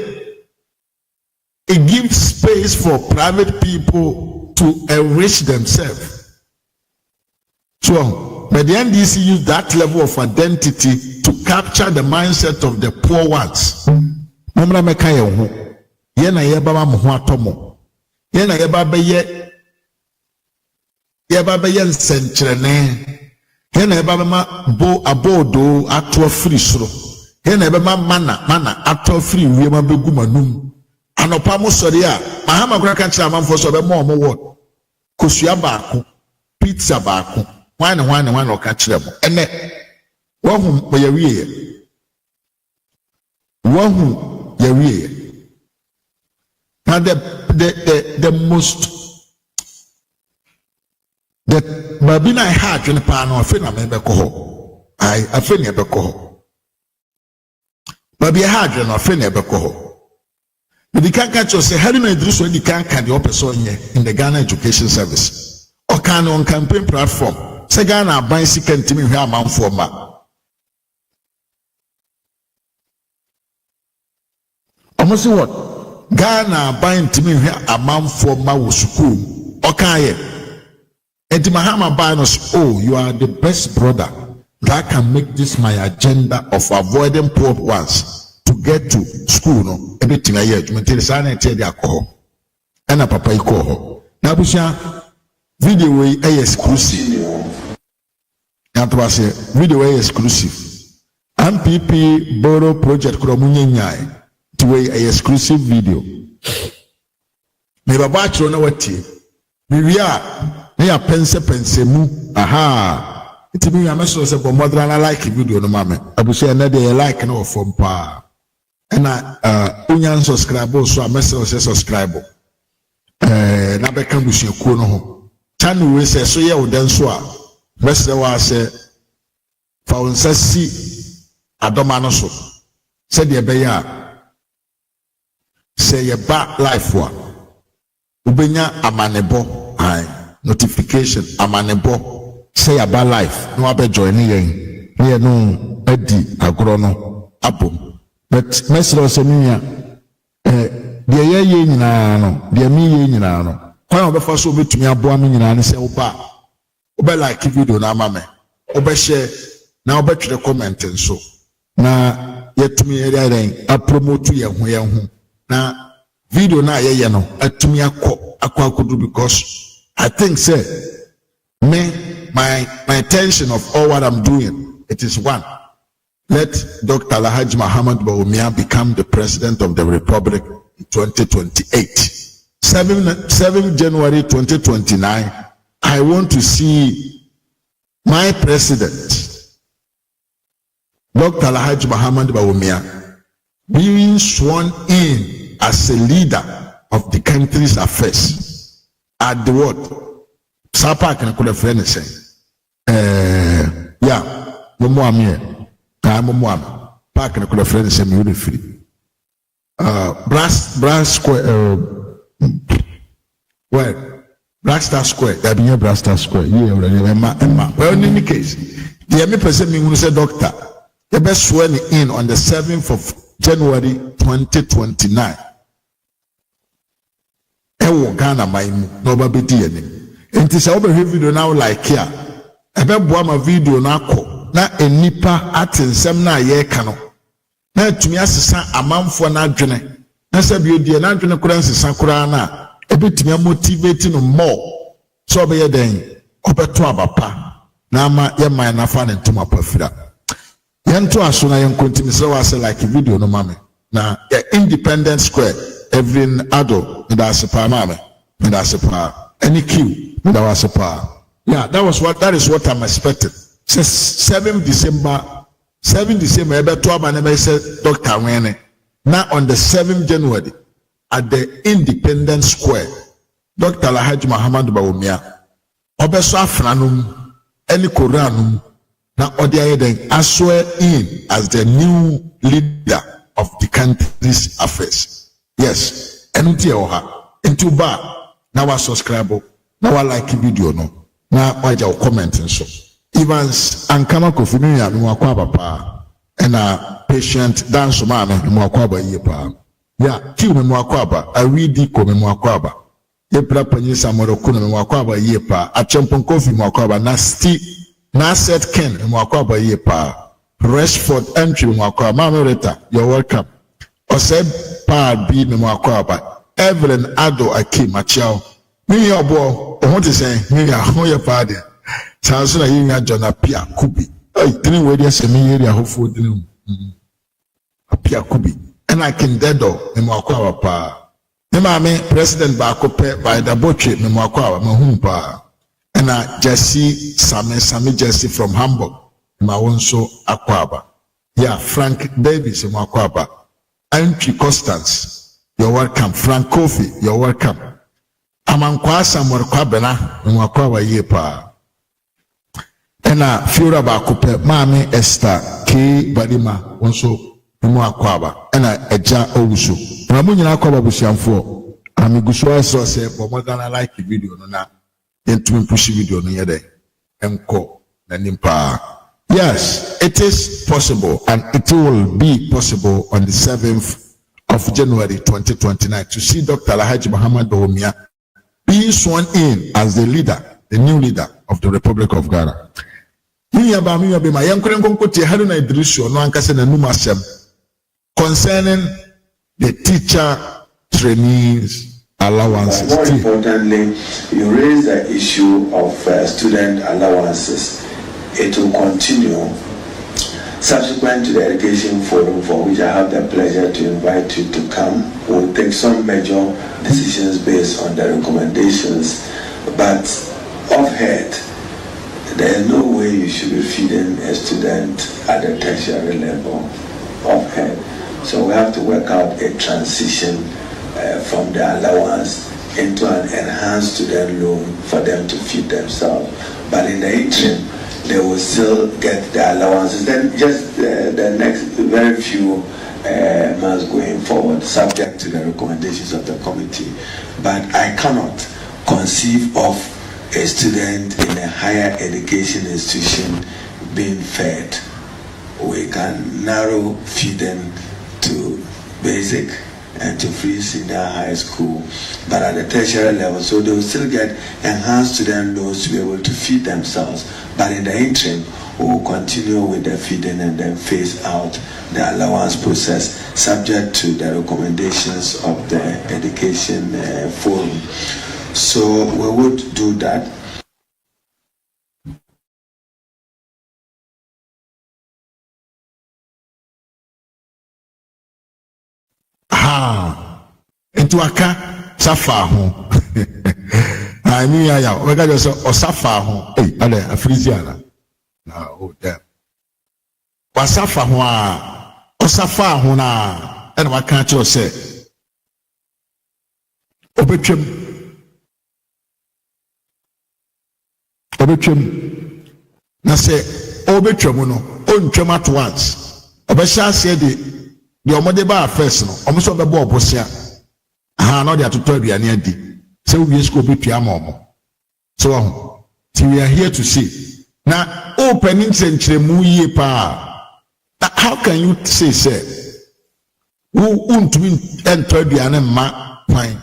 S1: It gives space for private people to enrich themselves. So, but the NDC used that level of identity to capture the mindset of the poor ones. Mamra meka ye ho ye na ye baba mo ho atomo ye na ye baba ye nsenkyerene ye na ye baba ma bo abodo ato afiri soro ye na ye baba mana ato afiri wie ma begu manum anopa mo sori a Mahama kura kan kira amanfo so be mo wo kosua baako pizza baako wan o ka kira mo ene wo hu bo ye wie wo hu now the most the babina I had in the pan of I feel But be a hard and a friend ever call. But the can catch us a Haruna Iddriso the can the person in the Ghana Education Service. Or can on campaign platform. Say Ghana buy second to me here amount for ma. Almost what? Ghana buying to me here amount for ma school. Okay. And Mahama buying us, oh, you are the best brother that can make this my agenda of avoiding poor ones to get to school. No, everything I hear, you maintain the sign and tell their call. And a papa call. Now, video way exclusive. Now, to say video way exclusive. MPP Borough Project Kromunyai to way exclusive video. Me watch on what we are. Me a pense mu. Aha. It means I'm so say but mother I like video no mama. Abusia na dey like no from pa. And unyan subscribe so I message say subscribe. Na be kan busia ku no ho. Channel we say so ye odan so a. Message wa say fa unsa si adoma no so. Say de be ya. Say ye back life wa. Ubenya amanebo. Notification amanebo. Say about life, no abe join yen. Here no edi agro apple. But mesro se miya de ye nyina no, de mi ye nyina no. Kwa obefa so betumi aboa mi nyina ne se oba. Obe like video na ama me. Obe share na obe twere comment nso. Na yetumi area den a promote ye ho. Na video na ye no atumi akwa because I think say my intention of all what I'm doing, it is one. Let Dr. Alhaji Muhammad Bawumia become the president of the Republic in 2028. 7 January 2029, I want to see my president, Dr. Alhaji Muhammad Bawumia, being sworn in as a leader of the country's affairs at the what? Sapa can call a friend and say, yeah, Momoamie, Momoam, Park and call a friend and say, you're free. Brass Square, well, Blackstar Square, that be a Blackstar Square, yeah, well, in any case, the Emmy person me who said, Doctor, the best sworn in on the 7th of January 2029. Ewo Ghana, my nobody DNA. Nti se obe video now like here ebe boa ma video na akọ na enipa atensem na ye ka no na atumi asesa amanfo na adwene na se bi odie na adwene kura nsesa kura na ebe tumi motivate no more so obe ye den obeto abapa na ama ye man na fa ne ntoma pafira yento aso na ye kontimi se wa se like video no mame na Independence Square every adult in that super mame in that super any queue. That was a power. Yeah, that is what I'm expecting. 7 December, ebe 12 and I said Dr. Wene. Now on the 7th January at the Independence Square, Dr. Alhaji Muhammad Bawumia, Obeso Afranum, Eli Koranum, now Odia Eden, I swear in as the new leader of the country's affairs. Yes, Enuti Oha, into bar, now I subscribe. Now I like video no. Now I just comment and so. Evans and Kama Kofinuya no akwa papa. And a patient dance man no akwa ba yepa. Yeah, kill me akwa ba. I read the ko me akwa ba. Ye prapa ni samoro kuno me akwa ba yepa. A champon coffee mo akwa ba na sti na set ken me akwa ba yepa. Rashford entry mo akwa ma mereta. You're welcome. Oseb pa bi me akwa ba. Evelyn Ado Akim Achao. Me your boy, I want to say, me your father. Sounds like you got John Apia Kubi. I didn't wait yes, me area hopeful dream. Apia Kubi. And I can dead or in Mwakwa pa. Me President Bakope by the butcher, me Mwakwa, Mahumpa. And I Jesse Sami Jesse from Hamburg, my own so Aquaba. Yeah, Frank Davis in Mwakwaba. Entry Constance, you're welcome. Frank Kofi, you're welcome. Amankwasa Mwarkwabena, Mwakwa yepa. Ena Fiora Bakupe, Mami Esther K. Badima, also mu akwaba ena eja owusu na mu nyina akwaba busiamfo amiguso so say bomodana like video no na yentumi push video no yede enko na nimpa. Yes, it is possible and it will be possible on the 7th of January 2029 to see Dr. Alhaji Mahama being sworn in as the leader, the new leader of the Republic of Ghana. Haruna Iddriso no ankase na numa asem concerning the teacher trainees allowances.
S2: But more importantly, you raise the issue of student allowances. It will continue subsequent to the education forum, for which I have the pleasure to invite you to come. We'll take some major decisions based on the recommendations, but offhead, there is no way you should be feeding a student at the tertiary level offhead. So we have to work out a transition from the allowance into an enhanced student loan for them to feed themselves. But in the interim, they will still get the allowances. Then just the next very few months going forward, subject to the recommendations of the committee. But I cannot conceive of a student in a higher education institution being fed. We can narrow feeding to basic and to free senior high school, but at the tertiary level, so they will still get enhanced student loans to be able to feed themselves. But in the interim, we will continue with the feeding and then phase out the allowance process, subject to the recommendations of the education forum. So we would do that.
S1: Into aka safa ho I mean ya we got just osafa ho ale afriziana na oh damn wasafa ho osafa ho na and wa kan cho say obetwem na say obetwem no ontwem at once obesha say the omode ba first no omuso be bo obosia no dey atoto aduane adi say we school betua momo so we are here to see na opening centremu ye pa. How can you say who untumi ento aduane ma kwan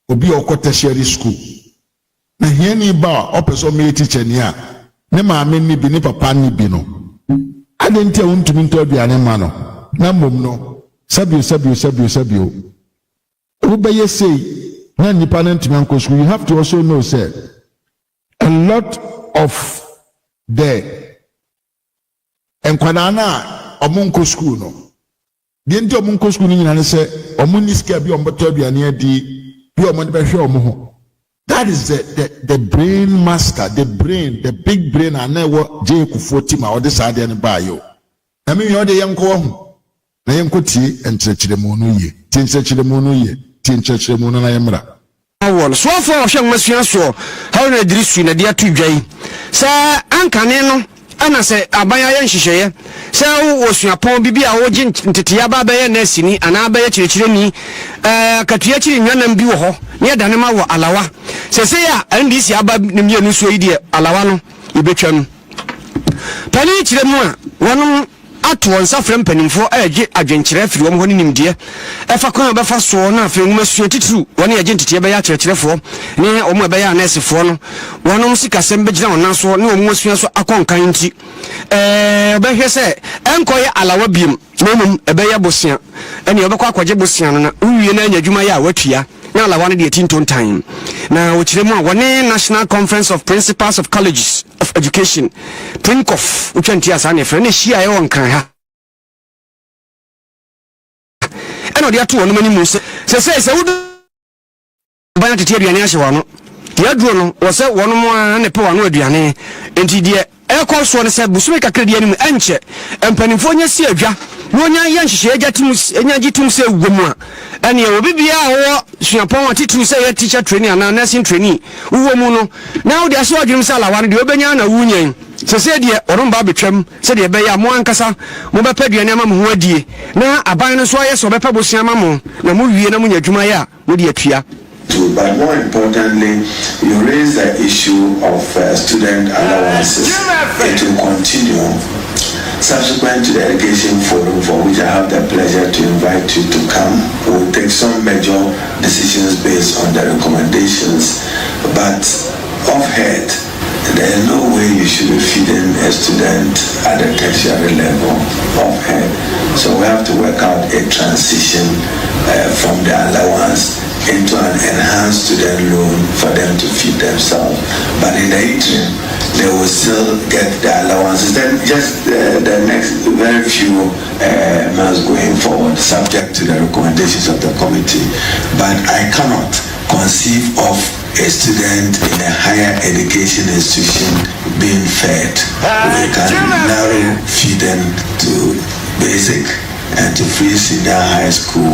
S1: obi okọ tertiary school na here ni ba opeso me teacher ni a ne maame ni bi ne papa ni bi no adenti a untumi ento aduane ma no na mom no sabio obeye say na nipa na ntimi anko school. You have to also know say a lot of the enkwana na omonko school no de nti omonko school ni nyina say omuni sika bi omboto aduane adi bi omode be hwe omo. That is the brain master, the big brain and never J Kufoti ma ode sa de ne ba yo na me yo de yanko ho na yanko tie enkyerɛkyerɛmu no ye enkyerɛkyerɛmu no ye enkyerɛkyerɛmu no na yemra
S10: awon so afọ ohwe masua so Haruna Iddriso na dia to dwai sa ankane no ana se abaya ye nhyehyeye sa wo suapon bibia wo gye ntetea ba baya na asini ana baya kyerɛkyerɛni katua kyiri nwanam bi wo ho ne dane ma wo alawa se ya ndisi aba ne mienu so yi de alawa no ibetwa no pani kyerɛmu a wono ato nsa frem panimfo agye adwenkyerɛ afiri wɔn ho ne nimdeɛ ɛfa kwan bɛfa so na afiri nwoma sua titru wɔne agye ntetea bɛyɛ akyerɛkyerɛfoɔ ne wɔn bɛyɛ anesefoɔ no wɔnom sikasɛm bɛgyina wɔn naso ne wɔn sua so akɔnkan nti bɛhwɛ sɛ ɛnkɔyɛ alawa biem na mmom ɛbɛyɛ bosia ɛne ɔbɛkɔ akɔgye bosia no na uwie na anya adwuma yɛ a watua na alawa no de tinton time na wɔkyerɛ mu a wɔne National Conference of Principals of Colleges of Education PRINCOF utwanti asa ne frɛ ne hyia yɛ wɔn kan ha ɛna ɔde ato wɔn mani mu sɛ wodo bana tete aduane ahye wɔn no deɛ aduro no wɔ sɛ wɔn mo a ne pe wɔn aduane enti deɛ ɛkɔ so ne sɛ busumi kakra deɛ anim ɛnkyɛ mpanimfo nya si adwa no nya yɛ nhyehyɛ agya tim nya gye tim sɛ wom a ɛne obi bia wɔ suapɔn atitu sɛ yɛ teacher training ana nursing training wo mu no na wo de aso adwum sɛ alawa no deɛ obenya na wunyan se se de oromba betwam se de be ya mo ankasa mo be paduane ama mo ho adie na aban no so aye so be pa bosia ama mo na mo wie na mo nya dwuma ya mo de atua.
S2: But more importantly, you raise the issue of student allowances. It will continue subsequent to the education forum, for which I have the pleasure to invite you to come. We'll take some major decisions based on the recommendations, but off-head, there is no way you should be feeding a student at the tertiary level off-head. So we have to work out a transition from the allowance into an enhanced student loan for them to feed themselves. But in the interim, they will still get the allowances. Then just the next very few months going forward, subject to the recommendations of the committee. But I cannot conceive of a student in a higher education institution being fed. We can narrow feed them to basic and to free senior high school,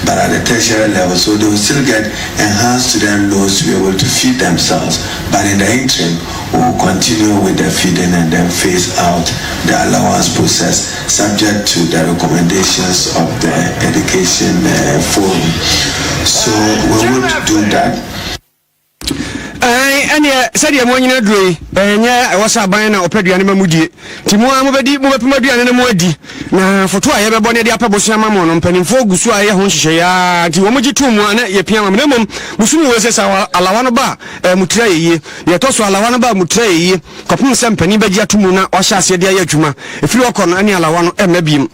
S2: but at the tertiary level, so they will still get enhanced student loans to be able to feed themselves. But in the interim, we will continue with the feeding and then phase out the allowance process, subject to the recommendations of the education forum. So we would do that.
S10: And said your morning agree, and I was a buying or pedu animamudi. Timua Mubedi, Mubedi, and Modi. Now, for 2 I ever bonnet the upper Bosiamamon on penny for Gusua, Honshaya, Tiwamuji 2 1, your piano minimum, Musu was our Alawanaba, Mutrei, Yatoso Alawanaba Mutrei, Copun Sam Penny Bedia Tumuna, or Shasia Juma, if you walk on any Alawano Mebim.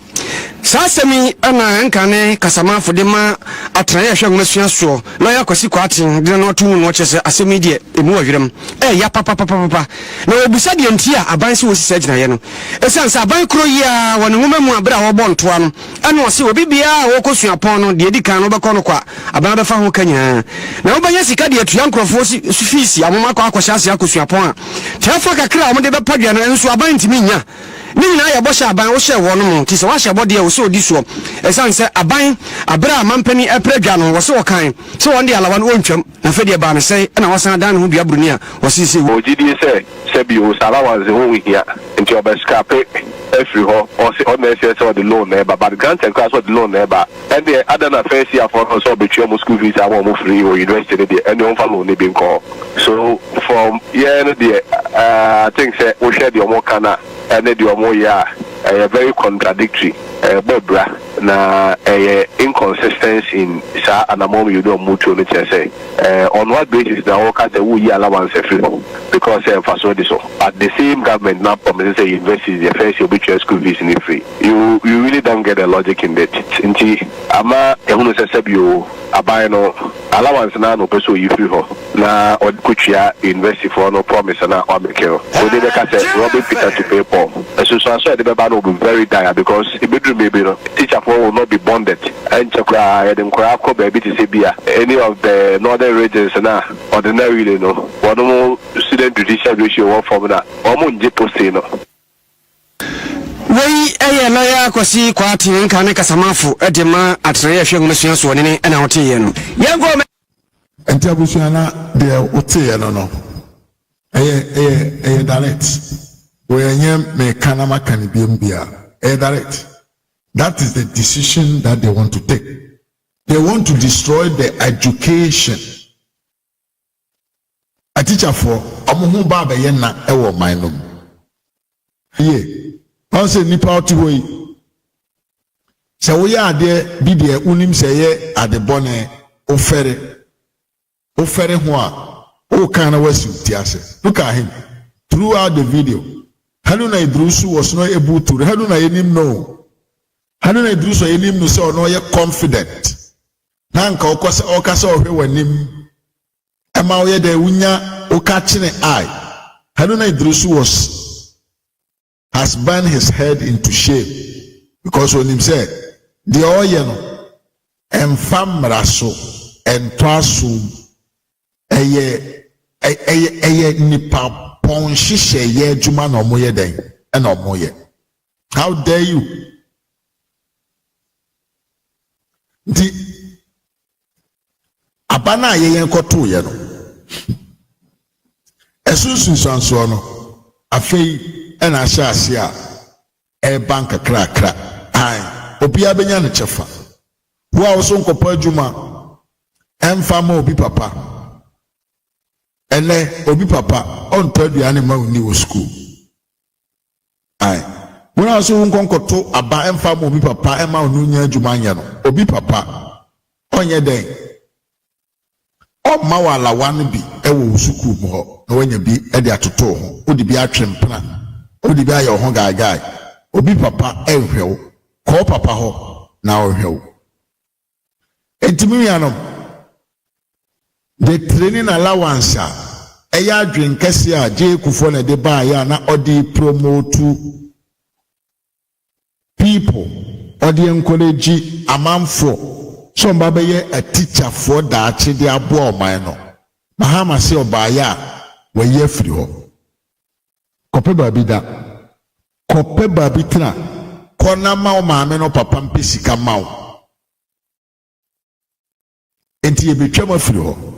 S10: Sasemi ana nkane kasama fodema atraya hwe ngomasuan so lawyer kwasi kwatin de no to no chese asemi de emu awirem ya papa na obusa de ntia aban se wosi sagina ye no esanse aban kro yi a wonu ngoma mu abra wo bontoa no ana ose obi bia wo kosua pon no de dikan no bekọ no kwa aban befa ho kanya na wo banya sika de atua nkrofo si fees amoma kwa akwhya ase akosua pon a tafa kakra wo de bepadua no enso aban ntimi nya Nina ya bosha aban wo hye wo no mo ti se wa hye bode e wo se odi so esan se aban abra mampani epredwa no wo se wo kan se won de alawa no ontwam na fe de ba ne se na wasan dan ho dua bruni a wo se se
S3: o gidi se bi o salawa ze ho hia nti obescape every ho or se on se the loan neighbor but grant and class what the loan neighbor and the other na first year for so between mo school fees and mo free or university dey and on follow ne bin call so from yeah no dey I think say we share the more kana and the more yeah very contradictory bobra na inconsistency in sa anamom you do mutual no say on what basis na all case we allowance free because for so this at the same government now promise say university the first year which school fees in free you really don't get the logic in that nti ama ehunu say you abai no allowance na no person you free ho na odkuchia university for no promise na o make o dey be say Robert Peter to pay for so the baba will be very dire because maybe no teacher will not be bonded and chakra dem kra ko baby to say bia any of the northern regions na ordinarily no one more student judicial ratio from na o mo nje post no
S10: wei lawyer kwasi kwatin nkane kasamafo edema atraya hwe ngomasuan so ne na wote ye no yengo
S1: enti abusuana de wote ye no direct we me kana makani biembia direct. That is the decision that they want to take. They want to destroy the education. A teacher for amuhu baba yena ewo mainum. Ye, onse nipa oti hoi. Se wo ya ade bibie unim se ye ade bone ofere ho a o kana wasu tiase. Look at him throughout the video. Haruna Iddriso was not able to. Haruna Iddriso enim no say no ye confident. Na nka okasa ohwe wanim. Ema oye de wunya okachine eye. Haruna Iddriso has burned his head into shame because when him said the oye no emfam raso entwaso eye nipa pon hihye ye adwuma na omoye den na omoye. How dare you? Di abana ye yen koto ye no esunsun sanso no afei ɛna ahyɛ ase a ɛban kakrakra obia benya ne kyɛfa wo a wo so nkɔpɔ adwuma ɛmfa ma obi papa ɛnɛ obi papa ɔntɔ aduane ma woni wɔ school wo na so nkɔnkɔto aba ɛmfa ma obi papa ɛma wo no nya adwuma nyɛ no obi papa ɔnyɛ dɛn ɔma wa alawa no bi ɛwɔ school mu hɔ na wanya bi ɛde atoto ho wode bi atwe mpena wode bi ayɛ ho gaagae obi papa ɛhwɛ wo kɔ papa hɔ na ɔhwɛ wo entimi yanom the training allowance a ɛyɛ adwen kɛse a gye kufo na de ba ya na ɔde promote people ɔde encourage amanfo so mba bɛyɛ a teacher for daakye de aboa ɔman no Mahama se ɔbaayɛ a wɔyɛ afiri hɔ kɔpɛ baabi da kɔpɛ baabi tena kɔna ma wo maame no papa mpe sika ma wo enti yɛbɛtwam afiri hɔ.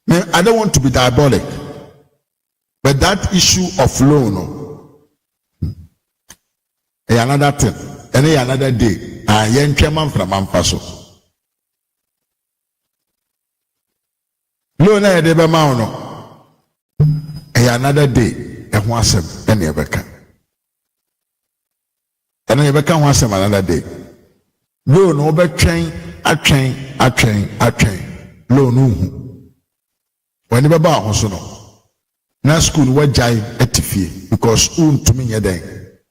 S1: I don't want to be diabolic, but that issue of loan, another thing, another day, and yen chairman from Ampaso. Loan a deba mauno, another day, and wasem, and Yabeka. And Yabeka wasem another day. Loan over train, a train. Loan. When you baba hoso no na school wajai etifie because untumi nye den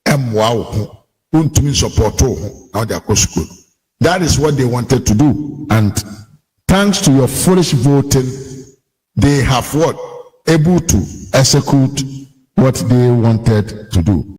S1: emwa wo ho untumi support wo ho na they go school. That is what they wanted to do, and thanks to your foolish voting they have what able to execute what they wanted to do.